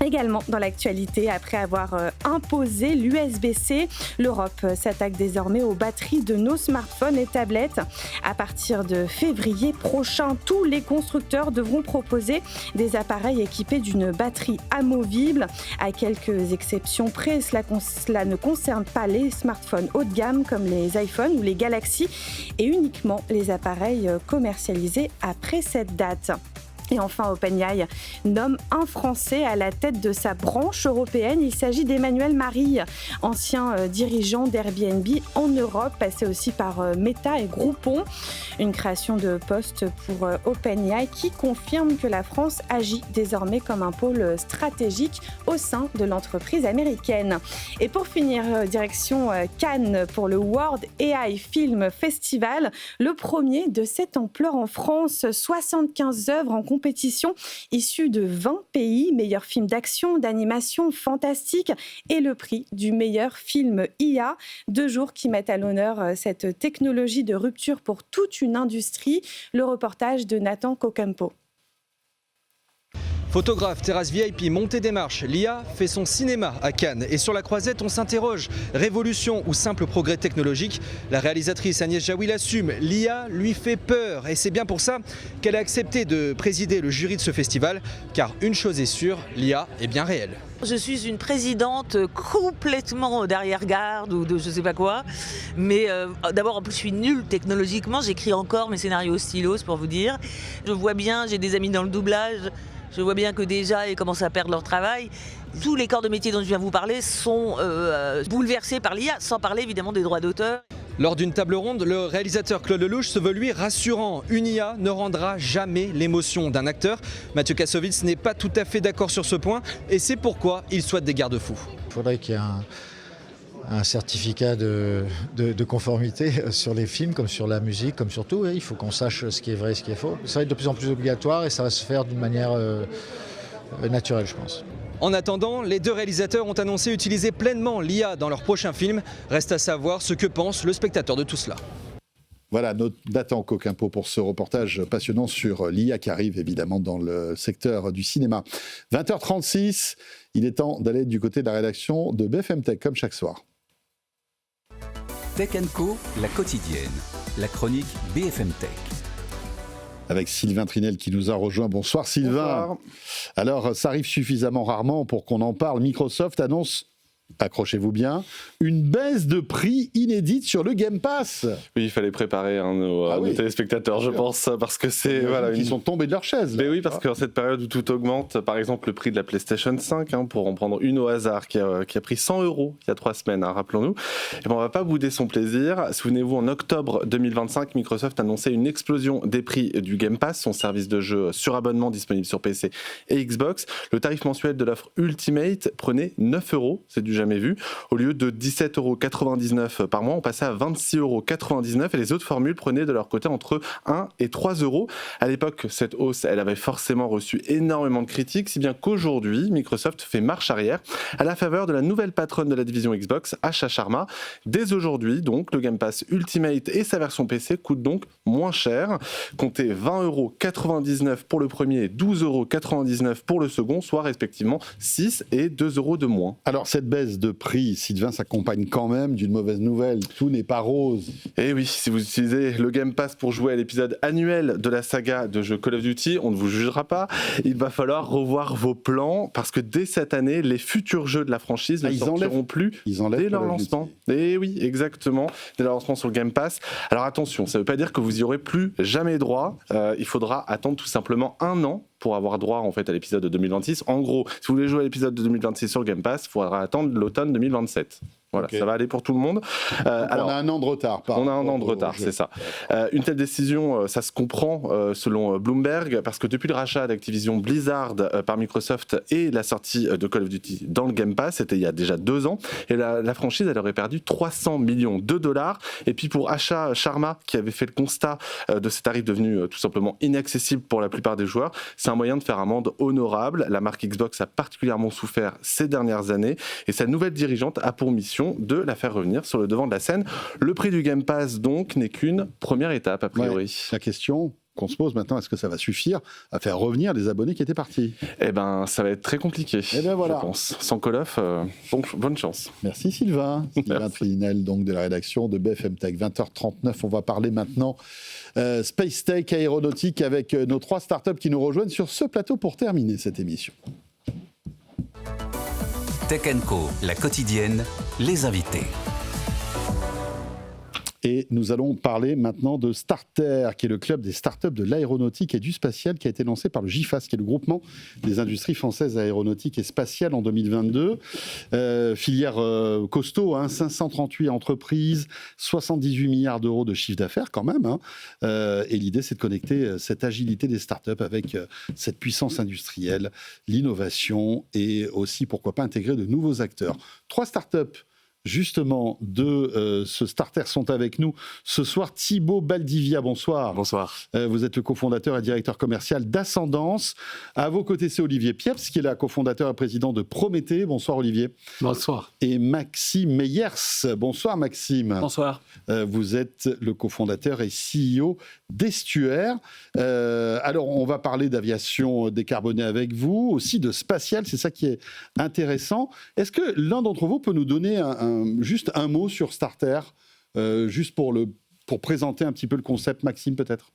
H: également dans l'actualité, après avoir imposé l'USB-C, l'Europe s'attaque désormais aux batteries de nos smartphones et tablettes. À partir de février prochain, tous les constructeurs devront proposer des appareils équipés d'une batterie amovible. À quelques exceptions près, cela ne concerne pas les smartphones haut de gamme comme les iPhones ou les Galaxy, et uniquement les appareils commercialisés après cette date. Et enfin, OpenAI nomme un Français à la tête de sa branche européenne. Il s'agit d'Emmanuel Marie, ancien dirigeant d'Airbnb en Europe, passé aussi par Meta et Groupon. Une création de poste pour OpenAI qui confirme que la France agit désormais comme un pôle stratégique au sein de l'entreprise américaine. Et pour finir, direction Cannes pour le World AI Film Festival, le premier de cette ampleur en France, 75 œuvres en compétition issues de 20 pays, meilleur film d'action, d'animation, fantastique et le prix du meilleur film IA. 2 jours qui mettent à l'honneur cette technologie de rupture pour toute une industrie. Le reportage de Nathan Cocampo.
I: Photographe, terrasse VIP, montée des marches, l'IA fait son cinéma à Cannes. Et sur la croisette, on s'interroge. Révolution ou simple progrès technologique? La réalisatrice Agnès Jaoui l'assume, l'IA lui fait peur. Et c'est bien pour ça qu'elle a accepté de présider le jury de ce festival. Car une chose est sûre, l'IA est bien réelle.
J: Je suis une présidente complètement d'arrière-garde ou de je sais pas quoi. Mais d'abord, en plus, je suis nulle technologiquement. J'écris encore mes scénarios au stylo, c'est pour vous dire. Je vois bien, j'ai des amis dans le doublage. Je vois bien que déjà, ils commencent à perdre leur travail. Tous les corps de métier dont je viens vous parler sont bouleversés par l'IA, sans parler évidemment des droits d'auteur.
I: Lors d'une table ronde, le réalisateur Claude Lelouch se veut lui rassurant. Une IA ne rendra jamais l'émotion d'un acteur. Mathieu Kassovitz n'est pas tout à fait d'accord sur ce point et c'est pourquoi il souhaite des garde-fous.
K: Il faudrait qu'il y ait un certificat de conformité sur les films, comme sur la musique, comme sur tout. Il faut qu'on sache ce qui est vrai et ce qui est faux. Ça va être de plus en plus obligatoire et ça va se faire d'une manière naturelle, je pense.
I: En attendant, les 2 réalisateurs ont annoncé utiliser pleinement l'IA dans leur prochain film. Reste à savoir ce que pense le spectateur de tout cela.
B: Voilà, Nathan Cocampo pour ce reportage passionnant sur l'IA qui arrive évidemment dans le secteur du cinéma. 20h36, il est temps d'aller du côté de la rédaction de BFM Tech comme chaque soir.
A: Tech & Co, la quotidienne, la chronique BFM Tech.
B: Avec Sylvain Trinel qui nous a rejoint. Bonsoir Sylvain. Bonsoir. Alors, ça arrive suffisamment rarement pour qu'on en parle. Microsoft annonce, accrochez-vous bien, une baisse de prix inédite sur le Game Pass.
L: Oui, il fallait préparer nos téléspectateurs, je pense, parce que c'est...
B: Ils sont tombés de leur chaise.
L: Mais oui, parce qu'en cette période où tout augmente, par exemple le prix de la PlayStation 5, pour en prendre une au hasard, qui a pris 100 € il y a 3 semaines, rappelons-nous, et on ne va pas bouder son plaisir. Souvenez-vous, en octobre 2025, Microsoft annonçait une explosion des prix du Game Pass, son service de jeu sur abonnement disponible sur PC et Xbox. Le tarif mensuel de l'offre Ultimate prenait 9 €, c'est du jamais vu. Au lieu de 17,99 € par mois, on passait à 26,99 € et les autres formules prenaient de leur côté entre 1 et 3 €. À l'époque, cette hausse, elle avait forcément reçu énormément de critiques, si bien qu'aujourd'hui, Microsoft fait marche arrière à la faveur de la nouvelle patronne de la division Xbox, Asha Sharma. Dès aujourd'hui, donc, le Game Pass Ultimate et sa version PC coûtent donc moins cher. Comptez 20,99 € pour le premier et 12,99 € pour le second, soit respectivement 6 et 2 € de moins.
B: Alors, cette baisse de prix, Sylvain, s'accompagne quand même d'une mauvaise nouvelle. Tout n'est pas rose.
L: Et oui, si vous utilisez le Game Pass pour jouer à l'épisode annuel de la saga de jeux Call of Duty, on ne vous jugera pas. Il va falloir revoir vos plans parce que dès cette année, les futurs jeux de la franchise ne sortiront plus dès leur lancement. Et oui, exactement, dès leur lancement sur le Game Pass. Alors attention, ça ne veut pas dire que vous y aurez plus jamais droit. Il faudra attendre tout simplement 1 an pour avoir droit en fait à l'épisode de 2026. En gros, si vous voulez jouer à l'épisode de 2026 sur le Game Pass, il faudra attendre l'automne 2027. Voilà, ça va aller pour tout le monde.
B: Alors, on a un an de retard.
L: On a un an de retard, c'est ça. Une telle décision, ça se comprend selon Bloomberg, parce que depuis le rachat d'Activision Blizzard par Microsoft et la sortie de Call of Duty dans le Game Pass, c'était il y a déjà 2 ans, et la franchise, elle aurait perdu 300 millions de $. Et puis pour Asha Sharma, qui avait fait le constat de ces tarifs devenus tout simplement inaccessibles pour la plupart des joueurs, c'est un moyen de faire amende honorable. La marque Xbox a particulièrement souffert ces dernières années, et sa nouvelle dirigeante a pour mission de la faire revenir sur le devant de la scène. Le prix du Game Pass, donc, n'est qu'une première étape, a priori.
B: Ouais, la question qu'on se pose maintenant, est-ce que ça va suffire à faire revenir les abonnés qui étaient partis ?
L: Eh ben, ça va être très compliqué,
B: voilà.
L: Je pense. Sans Call of, bonne chance.
B: Merci Sylvain. Sylvain Trinel, donc, de la rédaction de BFM Tech. 20h39, on va parler maintenant Space Tech, aéronautique, avec nos 3 startups qui nous rejoignent sur ce plateau pour terminer cette émission.
A: Tech & Co, la quotidienne, les invités.
B: Et nous allons parler maintenant de Starter, qui est le club des startups de l'aéronautique et du spatial, qui a été lancé par le GIFAS, qui est le groupement des industries françaises aéronautiques et spatiales en 2022. Filière costaud, 538 entreprises, 78 milliards d'euros de chiffre d'affaires quand même. Et l'idée, c'est de connecter cette agilité des startups avec cette puissance industrielle, l'innovation et aussi, pourquoi pas, intégrer de nouveaux acteurs. 3 startups justement de ce Starter sont avec nous ce soir. Thibaut Baldivia, bonsoir.
M: Bonsoir.
B: Vous êtes le cofondateur et directeur commercial d'Ascendance. À vos côtés, c'est Olivier Pieps, qui est le cofondateur et président de Prométhée. Bonsoir Olivier.
M: Bonsoir.
B: Et Maxime Meyers. Bonsoir Maxime.
M: Bonsoir.
B: Vous êtes le cofondateur et CEO d'Estuaire. Alors, on va parler d'aviation décarbonée avec vous, aussi de spatial, c'est ça qui est intéressant. Est-ce que l'un d'entre vous peut nous donner juste un mot sur Starter, juste pour présenter un petit peu le concept, Maxime peut-être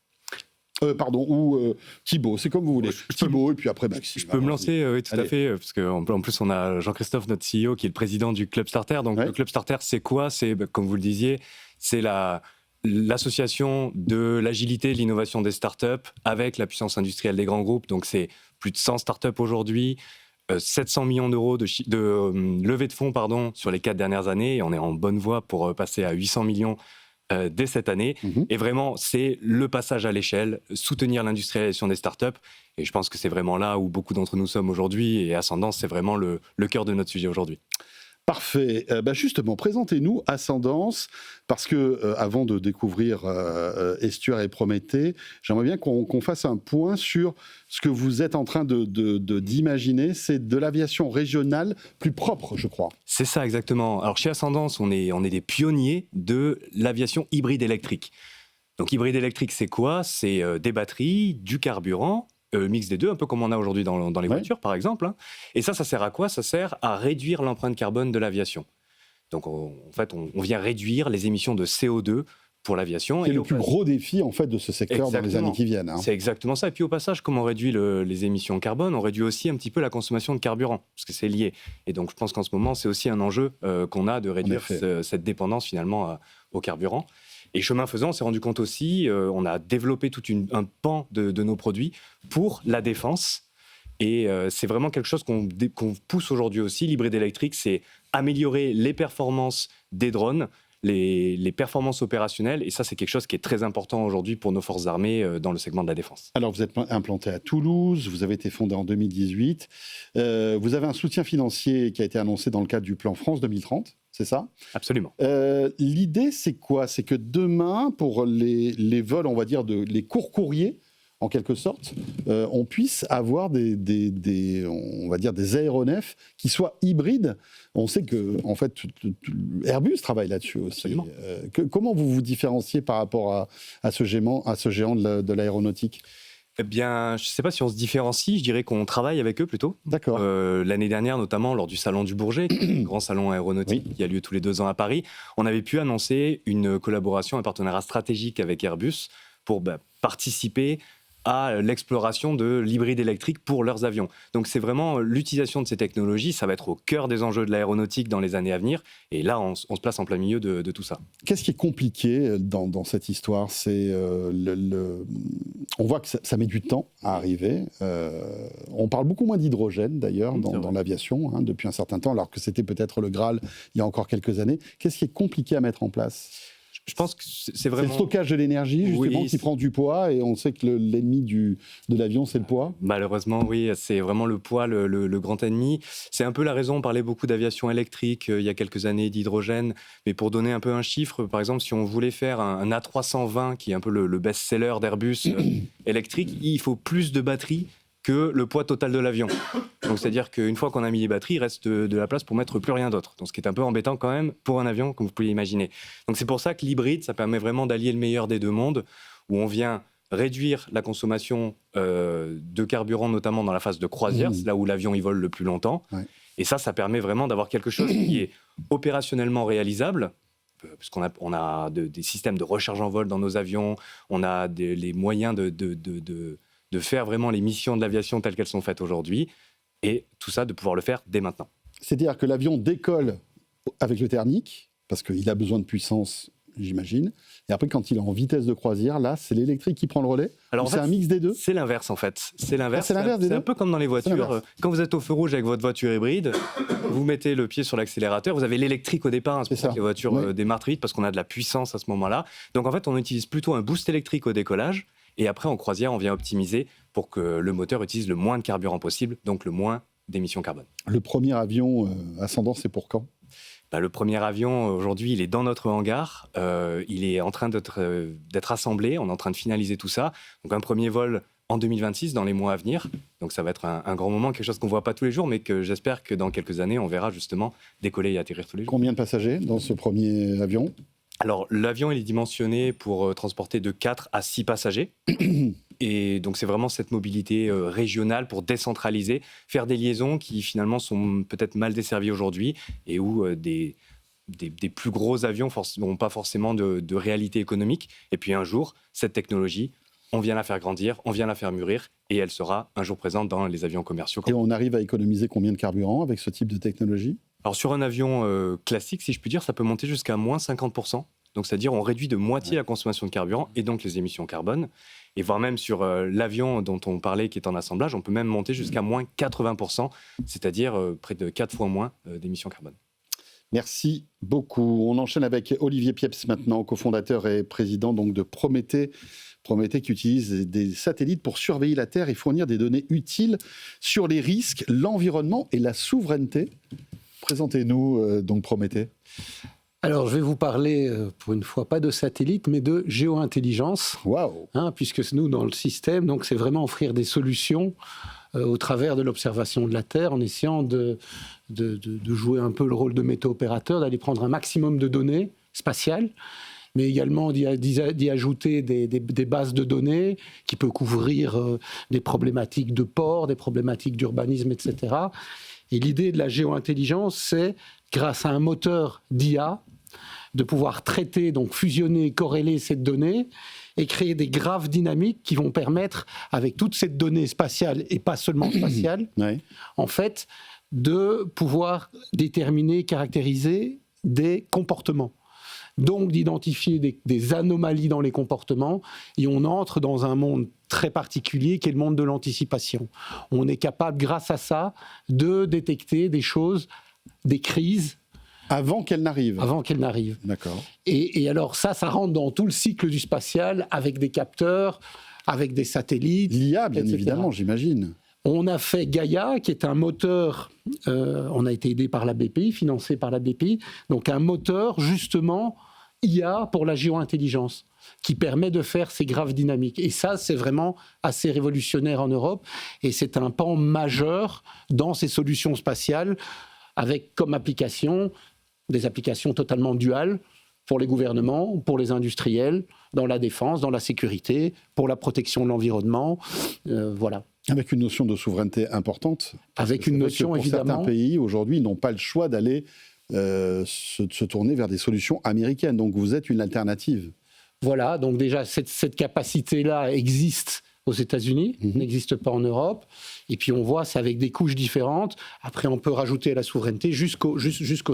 B: ou Thibaut, c'est comme vous voulez. Thibaut et puis après Maxime.
M: Je peux me lancer, oui, tout à fait, parce qu'en plus on a Jean-Christophe, notre CEO, qui est le président du Club Starter. Donc le Club Starter, c'est quoi ? C'est, comme vous le disiez, c'est l'association de l'agilité et de l'innovation des startups avec la puissance industrielle des grands groupes. Donc c'est plus de 100 startups aujourd'hui, 700 millions d'euros de levée de fonds sur les 4 dernières années, et on est en bonne voie pour passer à 800 millions dès cette année. Et vraiment, c'est le passage à l'échelle, soutenir l'industrialisation des startups. Et je pense que c'est vraiment là où beaucoup d'entre nous sommes aujourd'hui. Et Ascendance, c'est vraiment le cœur de notre sujet aujourd'hui.
B: Parfait. Justement, présentez-nous Ascendance, parce que avant de découvrir Estuaire et Prométhée, j'aimerais bien qu'on fasse un point sur ce que vous êtes en train d'imaginer. C'est de l'aviation régionale plus propre, je crois.
M: C'est ça, exactement. Alors chez Ascendance, on est des pionniers de l'aviation hybride électrique. Donc hybride électrique, c'est quoi ? C'est des batteries, du carburant, mix des deux, un peu comme on a aujourd'hui dans les voitures, par exemple. Et ça sert à quoi ? Ça sert à réduire l'empreinte carbone de l'aviation. Donc, en fait, on vient réduire les émissions de CO2 pour l'aviation.
B: C'est le plus gros défi, en fait, de ce secteur dans les années qui viennent.
M: C'est exactement ça. Et puis, au passage, comme on réduit les émissions carbone, on réduit aussi un petit peu la consommation de carburant, parce que c'est lié. Et donc, je pense qu'en ce moment, c'est aussi un enjeu qu'on a de réduire cette dépendance, finalement, au carburant. Et chemin faisant, on s'est rendu compte aussi, on a développé tout un pan de nos produits pour la défense. Et c'est vraiment quelque chose qu'on pousse aujourd'hui aussi. L'hybride électrique, c'est améliorer les performances des drones, les performances opérationnelles. Et ça, c'est quelque chose qui est très important aujourd'hui pour nos forces armées dans le segment de la défense.
B: Alors, vous êtes implanté à Toulouse, vous avez été fondé en 2018. Vous avez un soutien financier qui a été annoncé dans le cadre du plan France 2030. C'est ça ?
M: Absolument.
B: L'idée, c'est quoi ? C'est que demain, pour les vols, on va dire, les courts courriers, en quelque sorte, on puisse avoir on va dire des aéronefs qui soient hybrides. On sait que, en fait, Airbus travaille là-dessus aussi. Comment vous vous différenciez par rapport à ce géant de l'aéronautique ?
M: Eh bien, je ne sais pas si on se différencie, je dirais qu'on travaille avec eux plutôt.
B: D'accord.
M: L'année dernière, notamment lors du Salon du Bourget, le grand salon aéronautique qui a lieu tous les 2 ans à Paris, on avait pu annoncer une collaboration, un partenariat stratégique avec Airbus pour participer à l'exploration de l'hybride électrique pour leurs avions. Donc c'est vraiment l'utilisation de ces technologies, ça va être au cœur des enjeux de l'aéronautique dans les années à venir, et là on se place en plein milieu de tout ça.
B: Qu'est-ce qui est compliqué dans cette histoire ? C'est on voit que ça met du temps à arriver. On parle beaucoup moins d'hydrogène d'ailleurs dans l'aviation depuis un certain temps, alors que c'était peut-être le Graal il y a encore quelques années. Qu'est-ce qui est compliqué à mettre en place ?
M: Je pense que c'est vraiment...
B: C'est le stockage de l'énergie, justement, qui prend du poids, et on sait que l'ennemi de l'avion, c'est le poids.
M: Malheureusement, oui, c'est vraiment le poids, le grand ennemi. C'est un peu la raison, on parlait beaucoup d'aviation électrique il y a quelques années, d'hydrogène, mais pour donner un peu un chiffre, par exemple, si on voulait faire un A320, qui est un peu le best-seller d'Airbus électrique, il faut plus de batteries que le poids total de l'avion. Donc c'est-à-dire qu'une fois qu'on a mis les batteries, il reste de la place pour mettre plus rien d'autre. Donc ce qui est un peu embêtant quand même pour un avion, comme vous pouvez l'imaginer. Donc c'est pour ça que l'hybride, ça permet vraiment d'allier le meilleur des deux mondes, où on vient réduire la consommation de carburant, notamment dans la phase de croisière, c'est là où l'avion il vole le plus longtemps. Et ça permet vraiment d'avoir quelque chose qui est opérationnellement réalisable, puisqu'on a des systèmes de recharge en vol dans nos avions, on a les moyens de faire vraiment les missions de l'aviation telles qu'elles sont faites aujourd'hui, et tout ça, de pouvoir le faire dès maintenant.
B: C'est-à-dire que l'avion décolle avec le thermique, parce qu'il a besoin de puissance j'imagine. Et après, quand il est en vitesse de croisière, là, c'est l'électrique qui prend le relais.
M: Alors,
B: c'est un mix des deux.
M: C'est l'inverse, en fait. C'est l'inverse.
B: Ah, c'est
M: un peu comme dans les voitures. Quand vous êtes au feu rouge avec votre voiture hybride, vous mettez le pied sur l'accélérateur. Vous avez l'électrique au départ. C'est pour ça que les voitures démarrent très vite parce qu'on a de la puissance à ce moment-là. Donc, en fait, on utilise plutôt un boost électrique au décollage. Et après, en croisière, on vient optimiser pour que le moteur utilise le moins de carburant possible, donc le moins d'émissions carbone.
B: Le premier avion ascendant, c'est pour quand ?
M: Le premier avion, aujourd'hui, il est dans notre hangar. Il est en train d'être assemblé. On est en train de finaliser tout ça. Donc, un premier vol en 2026, dans les mois à venir. Donc, ça va être un grand moment, quelque chose qu'on ne voit pas tous les jours, mais que j'espère que dans quelques années, on verra justement décoller et atterrir tous les jours.
B: Combien de passagers dans ce premier avion ?
M: Alors, l'avion, il est dimensionné pour transporter de 4 à 6 passagers. Et donc, c'est vraiment cette mobilité régionale pour décentraliser, faire des liaisons qui, finalement, sont peut-être mal desservies aujourd'hui et où des plus gros avions n'ont pas forcément de réalité économique. Et puis, un jour, cette technologie, on vient la faire grandir, on vient la faire mûrir et elle sera un jour présente dans les avions commerciaux.
B: Et on arrive à économiser combien de carburant avec ce type de technologie ?
M: Alors, sur un avion classique, si je puis dire, ça peut monter jusqu'à moins 50%. Donc, c'est-à-dire on réduit de moitié la consommation de carburant et donc les émissions carbone. Et voire même sur l'avion dont on parlait qui est en assemblage, on peut même monter jusqu'à moins 80%, c'est-à-dire près de 4 fois moins d'émissions carbone.
B: Merci beaucoup. On enchaîne avec Olivier Pieps maintenant, cofondateur et président donc de Prométhée. Prométhée qui utilise des satellites pour surveiller la Terre et fournir des données utiles sur les risques, l'environnement et la souveraineté. Présentez-nous donc Prométhée.
N: Alors, je vais vous parler, pour une fois, pas de satellite, mais de géo-intelligence.
B: Waouh !
N: Puisque nous, dans le système, donc, c'est vraiment offrir des solutions au travers de l'observation de la Terre, en essayant de jouer un peu le rôle de météo-opérateur, d'aller prendre un maximum de données spatiales, mais également d'y ajouter des bases de données qui peuvent couvrir des problématiques de port, des problématiques d'urbanisme, etc. Et l'idée de la géo-intelligence, c'est, grâce à un moteur d'IA, de pouvoir traiter, donc fusionner, corréler cette donnée et créer des graphes dynamiques qui vont permettre, avec toute cette donnée spatiale et pas seulement spatiale, en fait, de pouvoir déterminer, caractériser des comportements. Donc d'identifier des anomalies dans les comportements, et on entre dans un monde très particulier qui est le monde de l'anticipation. On est capable, grâce à ça, de détecter des choses, des crises,
B: avant qu'elles n'arrivent.
N: Avant qu'elles n'arrivent.
B: D'accord.
N: Et alors ça rentre dans tout le cycle du spatial, avec des capteurs, avec des satellites.
B: L'IA, bien évidemment, j'imagine.
N: On a fait Gaïa, qui est un moteur, on a été aidé par la BPI, financé par la BPI, donc un moteur justement IA pour la géo-intelligence, qui permet de faire ces graphes dynamiques. Et ça, c'est vraiment assez révolutionnaire en Europe, et c'est un pan majeur dans ces solutions spatiales, avec comme application des applications totalement duales pour les gouvernements, pour les industriels, dans la défense, dans la sécurité, pour la protection de l'environnement, voilà.
B: Avec une notion de souveraineté importante.
N: Avec une notion, évidemment.
B: Certains pays, aujourd'hui, n'ont pas le choix d'aller se tourner vers des solutions américaines. Donc, vous êtes une alternative.
N: Voilà, donc déjà, cette capacité-là existe aux États-Unis, n'existe pas en Europe. Et puis on voit, c'est avec des couches différentes. Après, on peut rajouter à la souveraineté jusqu'au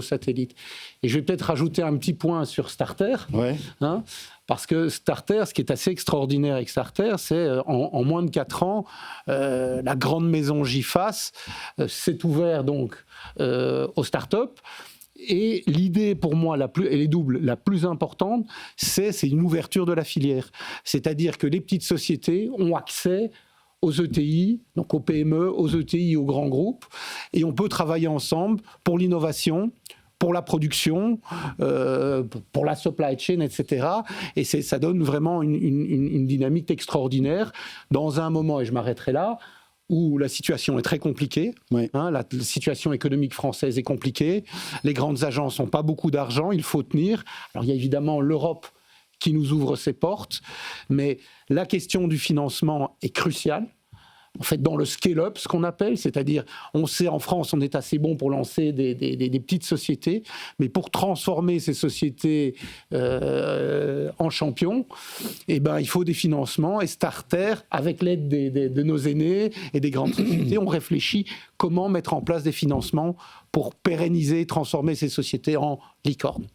N: satellite. Et je vais peut-être rajouter un petit point sur Starter.
B: Ouais.
N: Parce que Starter, ce qui est assez extraordinaire avec Starter, c'est en moins de 4 ans, la grande maison GIFAS s'est ouverte donc aux startups. Et l'idée, pour moi, elle est double. La plus importante, c'est une ouverture de la filière. C'est-à-dire que les petites sociétés ont accès aux ETI, donc aux PME, aux ETI, aux grands groupes, et on peut travailler ensemble pour l'innovation, pour la production, pour la supply chain, etc. Et ça donne vraiment une dynamique extraordinaire dans un moment, et je m'arrêterai là, où la situation est très compliquée. La situation économique française est compliquée. Les grandes agences n'ont pas beaucoup d'argent, il faut tenir. Alors il y a évidemment l'Europe qui nous ouvre ses portes, mais la question du financement est cruciale. En fait, dans le scale-up, ce qu'on appelle, c'est-à-dire, on sait en France, on est assez bon pour lancer des petites sociétés, mais pour transformer ces sociétés en champions, il faut des financements. Et Starter, avec l'aide de nos aînés et des grandes sociétés, on réfléchit comment mettre en place des financements pour pérenniser et transformer ces sociétés en licornes.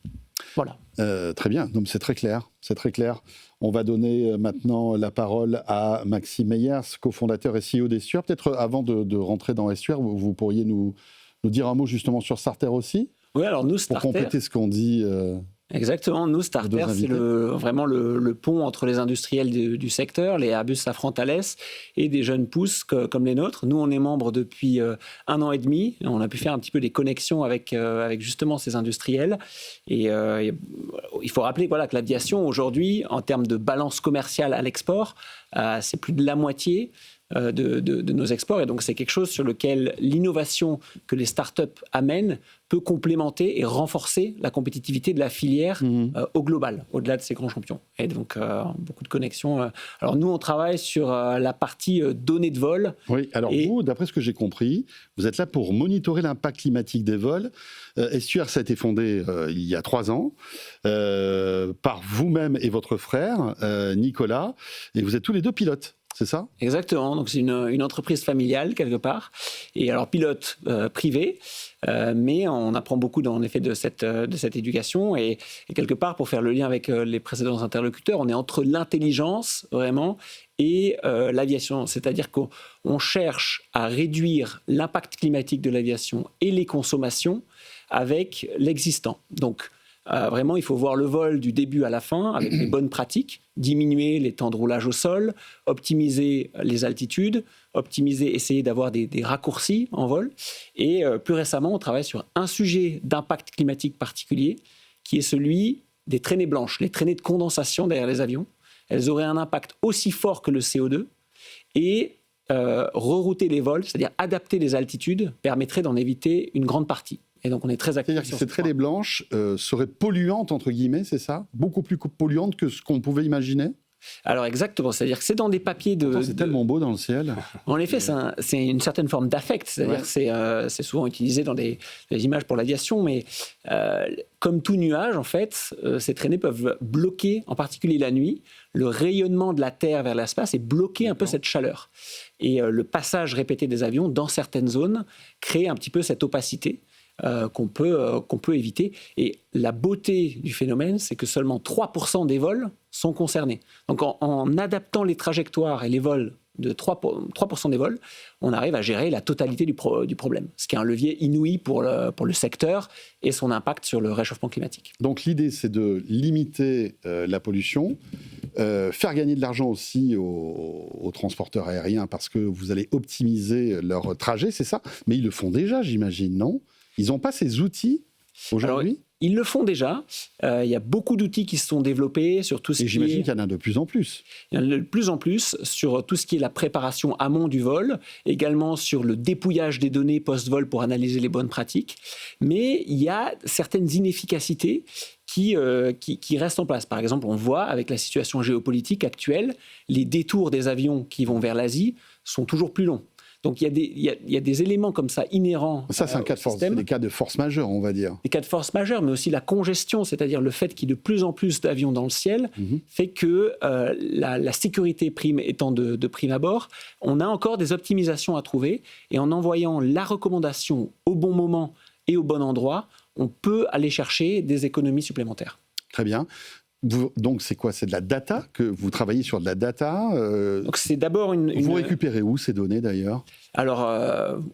N: Voilà.
B: Très bien, donc c'est très clair. On va donner maintenant la parole à Maxime Meyers, cofondateur et CEO d'Estuaire. Peut-être avant de rentrer dans Estuaire, vous pourriez nous dire un mot justement sur Starter aussi.
O: Oui, alors nous, Starter...
B: Pour compléter ce qu'on dit...
O: Exactement, nous, Starter, c'est vraiment le pont entre les industriels du secteur, les Airbus, Safran, Thales, et des jeunes pousses comme les nôtres. Nous, on est membres depuis 1 an et demi. On a pu faire un petit peu des connexions avec justement ces industriels. Et il faut rappeler que l'aviation, aujourd'hui, en termes de balance commerciale à l'export, c'est plus de la moitié de nos exports. Et donc, c'est quelque chose sur lequel l'innovation que les startups amènent peut complémenter et renforcer la compétitivité de la filière au global, au-delà de ces grands champions. Et donc, beaucoup de connexions. Alors, nous, on travaille sur la partie données de vol.
B: Oui, alors vous, d'après ce que j'ai compris, vous êtes là pour monitorer l'impact climatique des vols. Estuaire, ça a été fondé il y a 3 ans par vous-même et votre frère, Nicolas, et vous êtes tous les 2 pilotes. C'est ça ?
O: Exactement. Donc, c'est une entreprise familiale, quelque part. Et alors, pilote privé, mais on apprend beaucoup, en effet, de cette éducation. Et quelque part, pour faire le lien avec les précédents interlocuteurs, on est entre l'intelligence, vraiment, et l'aviation. C'est-à-dire qu'on cherche à réduire l'impact climatique de l'aviation et les consommations avec l'existant. Donc, vraiment, il faut voir le vol du début à la fin avec les bonnes pratiques, diminuer les temps de roulage au sol, optimiser les altitudes, essayer d'avoir des raccourcis en vol. Et plus récemment, on travaille sur un sujet d'impact climatique particulier qui est celui des traînées blanches, les traînées de condensation derrière les avions. Elles auraient un impact aussi fort que le CO2 et rerouter les vols, c'est-à-dire adapter les altitudes, permettrait d'en éviter une grande partie. Et donc, on est très actifs.
B: C'est-à-dire que ces traînées blanches seraient polluantes, entre guillemets, c'est ça ? Beaucoup plus polluantes que ce qu'on pouvait imaginer ?
O: Alors exactement, c'est-à-dire que c'est dans des papiers
B: c'est tellement beau dans le ciel.
O: En effet, c'est une certaine forme d'affect, c'est-à-dire que c'est souvent utilisé dans des images pour l'aviation, mais comme tout nuage, en fait, ces traînées peuvent bloquer, en particulier la nuit, le rayonnement de la Terre vers l'espace et bloquer un peu cette chaleur. Et le passage répété des avions dans certaines zones crée un petit peu cette opacité. Qu'on peut éviter. Et la beauté du phénomène, c'est que seulement 3% des vols sont concernés. Donc en adaptant les trajectoires et les vols de 3% des vols, on arrive à gérer la totalité du problème, ce qui est un levier inouï pour le secteur et son impact sur le réchauffement climatique.
B: Donc l'idée, c'est de limiter la pollution, faire gagner de l'argent aussi aux transporteurs aériens parce que vous allez optimiser leur trajet, c'est ça ? Mais ils le font déjà, j'imagine, non ? Ils n'ont pas ces outils aujourd'hui ?
O: Alors, ils le font déjà. Il y a beaucoup d'outils qui se sont développés sur tout ce qui est...
B: Et j'imagine qu'il y en a de plus en plus.
O: Il y en a de plus en plus sur tout ce qui est la préparation amont du vol, également sur le dépouillage des données post-vol pour analyser les bonnes pratiques. Mais il y a certaines inefficacités qui restent en place. Par exemple, on voit avec la situation géopolitique actuelle, les détours des avions qui vont vers l'Asie sont toujours plus longs. Donc il y a des éléments comme ça inhérents.
B: Ça, c'est des cas de force majeure, on va dire.
O: Des cas de force majeure, mais aussi la congestion, c'est-à-dire le fait qu'il y ait de plus en plus d'avions dans le ciel, fait que la sécurité prime étant de prime abord, on a encore des optimisations à trouver. Et en envoyant la recommandation au bon moment et au bon endroit, on peut aller chercher des économies supplémentaires.
B: Très bien. Donc, c'est quoi ? C'est de la data ? Que vous travaillez sur de la data
O: Donc, c'est d'abord
B: Vous récupérez où ces données, d'ailleurs ?
O: Alors,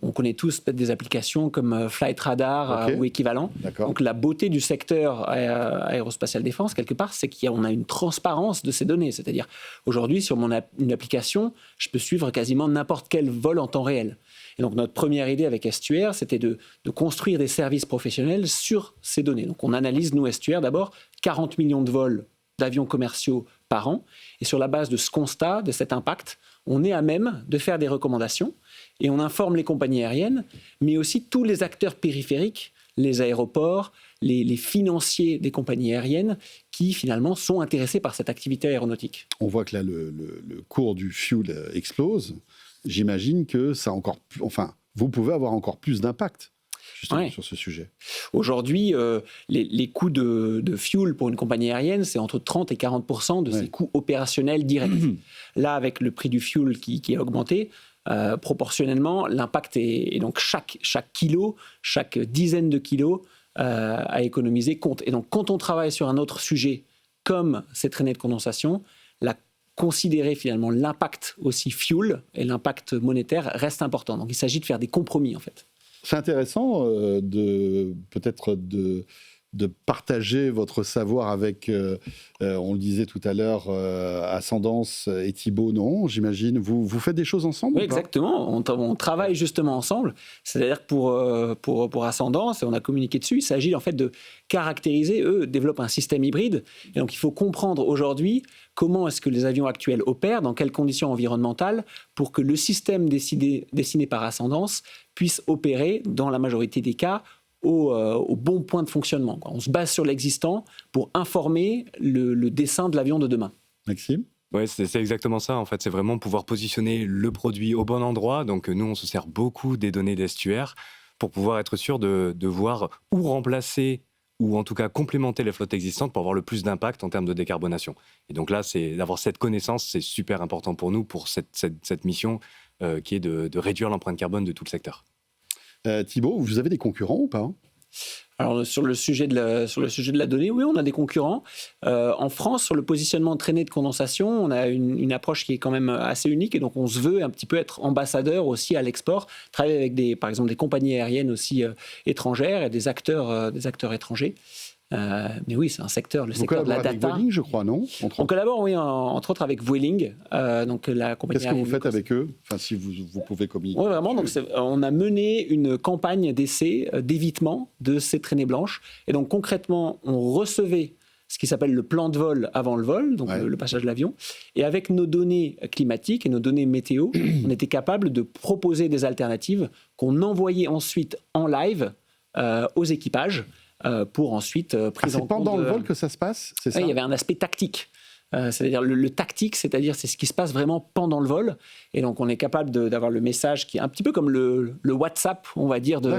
O: on connaît tous peut-être des applications comme Flight Radar ou équivalent. Donc, la beauté du secteur aérospatial défense, quelque part, c'est qu'on a une transparence de ces données. C'est-à-dire, aujourd'hui, sur une application, je peux suivre quasiment n'importe quel vol en temps réel. Et donc, notre première idée avec Estuaire, c'était de construire des services professionnels sur ces données. Donc, on analyse, nous, Estuaire, d'abord, 40 millions de vols d'avions commerciaux par an. Et sur la base de ce constat, de cet impact, on est à même de faire des recommandations et on informe les compagnies aériennes, mais aussi tous les acteurs périphériques, les aéroports, les financiers des compagnies aériennes qui, finalement, sont intéressés par cette activité aéronautique.
B: On voit que là, le cours du fuel explose. J'imagine que ça vous pouvez avoir encore plus d'impact. Sur ce sujet.
O: Aujourd'hui, les coûts de fuel pour une compagnie aérienne, c'est entre 30 et 40% de ses coûts opérationnels directs. Là, avec le prix du fuel qui a augmenté, proportionnellement, l'impact est donc chaque kilo, chaque dizaine de kilos à économiser compte. Et donc, quand on travaille sur un autre sujet, comme ces traînées de condensation, considérer finalement l'impact aussi fuel et l'impact monétaire reste important. Donc, il s'agit de faire des compromis, en fait.
B: C'est intéressant peut-être de partager votre savoir avec, on le disait tout à l'heure, Ascendance et Thibaut, non, j'imagine. Vous faites des choses ensemble?
O: Oui, exactement. On travaille justement ensemble. C'est-à-dire que pour Ascendance, et on a communiqué dessus, il s'agit en fait de caractériser, eux développent un système hybride. Et donc il faut comprendre aujourd'hui comment est-ce que les avions actuels opèrent, dans quelles conditions environnementales, pour que le système dessiné par Ascendance puisse opérer, dans la majorité des cas, au bon point de fonctionnement. On se base sur l'existant pour informer le dessin de l'avion de demain.
B: Maxime ?
M: Oui, c'est exactement ça. En fait, c'est vraiment pouvoir positionner le produit au bon endroit. Donc, nous, on se sert beaucoup des données d'estuaire pour pouvoir être sûr de voir où remplacer ou en tout cas complémenter les flottes existantes pour avoir le plus d'impact en termes de décarbonation. Et donc là, d'avoir cette connaissance, c'est super important pour nous, pour cette mission qui est de réduire l'empreinte carbone de tout le secteur.
B: Thibaut, vous avez des concurrents ou pas ?
O: Alors, sur le sujet de la donnée, oui, on a des concurrents. En France, sur le positionnement de traînées de condensation, on a une approche qui est quand même assez unique. Et donc, on se veut un petit peu être ambassadeur aussi à l'export, travailler avec par exemple des compagnies aériennes aussi étrangères et des acteurs étrangers. Mais oui, c'est un secteur, le secteur de la data.
B: Avec Vueling, je crois, non ?
O: On collabore, oui, entre autres avec Vueling, donc la compagnie.
B: Qu'est-ce que vous faites avec eux ? Enfin, si vous pouvez communiquer.
O: Oui, vraiment. Donc, on a mené une campagne d'essai d'évitement de ces traînées blanches. Et donc, concrètement, on recevait ce qui s'appelle le plan de vol avant le vol, donc le passage de l'avion. Et avec nos données climatiques et nos données météo, on était capable de proposer des alternatives qu'on envoyait ensuite en live aux équipages. Pour ensuite prise en compte.
B: C'est pendant le vol que ça se passe, c'est ça ?
O: Il y avait un aspect tactique. C'est-à-dire le tactique, c'est ce qui se passe vraiment pendant le vol. Et donc, on est capable d'avoir le message qui est un petit peu comme le WhatsApp, on va dire, de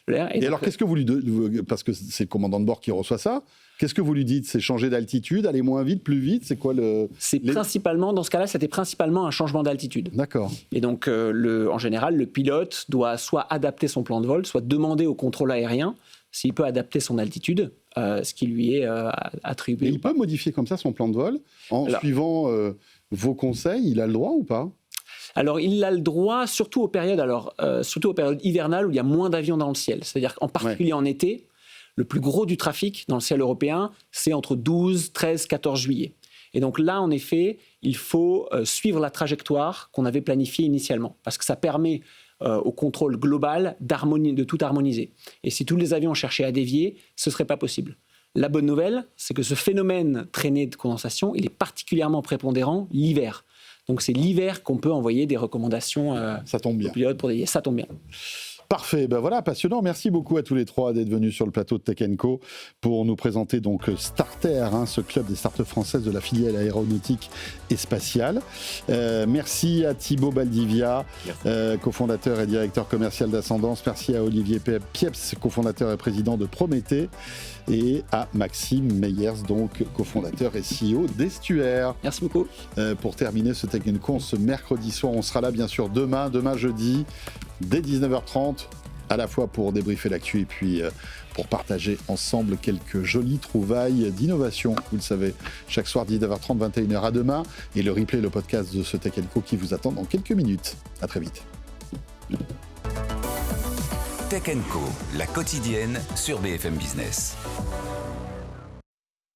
O: l'air.
B: Et alors, qu'est-ce que vous lui dites ? Parce que c'est le commandant de bord qui reçoit ça. Qu'est-ce que vous lui dites ? C'est changer d'altitude, aller moins vite, plus vite ? C'est quoi
O: principalement, dans ce cas-là, c'était principalement un changement d'altitude.
B: D'accord.
O: Et donc, en général, le pilote doit soit adapter son plan de vol, soit demander au contrôle aérien s'il peut adapter son altitude, ce qui lui est attribué.
B: Et il peut modifier comme ça son plan de vol suivant vos conseils, il a le droit ou pas ?
O: Alors, il a le droit, surtout aux périodes hivernales où il y a moins d'avions dans le ciel. C'est-à-dire qu'en particulier en été, le plus gros du trafic dans le ciel européen, c'est entre 12, 13, 14 juillet. Et donc là, en effet, il faut suivre la trajectoire qu'on avait planifiée initialement, parce que ça permet au contrôle global de tout harmoniser. Et si tous les avions cherchaient à dévier, ce ne serait pas possible. La bonne nouvelle, c'est que ce phénomène traîné de condensation, il est particulièrement prépondérant l'hiver. Donc c'est l'hiver qu'on peut envoyer des recommandations aux pilotes pour dévier. Ça tombe bien.
B: Parfait, ben voilà, passionnant. Merci beaucoup à tous les trois d'être venus sur le plateau de Tech & Co pour nous présenter donc Starter, ce club des startups françaises de la filiale aéronautique et spatiale. Merci à Thibaut Baldivia, cofondateur et directeur commercial d'Ascendance. Merci à Olivier Pieps, cofondateur et président de Prométhée. Et à Maxime Meyers, donc cofondateur et CEO d'Estuaire.
O: Merci beaucoup.
B: Pour terminer ce Tech & Co, ce mercredi soir, on sera là bien sûr demain jeudi, dès 19h30, à la fois pour débriefer l'actu et puis pour partager ensemble quelques jolies trouvailles d'innovation. Vous le savez, chaque soir 19h30, 21h. À demain. Et le replay, le podcast de ce Tech & Co qui vous attend dans quelques minutes. À très vite.
A: Tech & Co, la quotidienne sur BFM Business.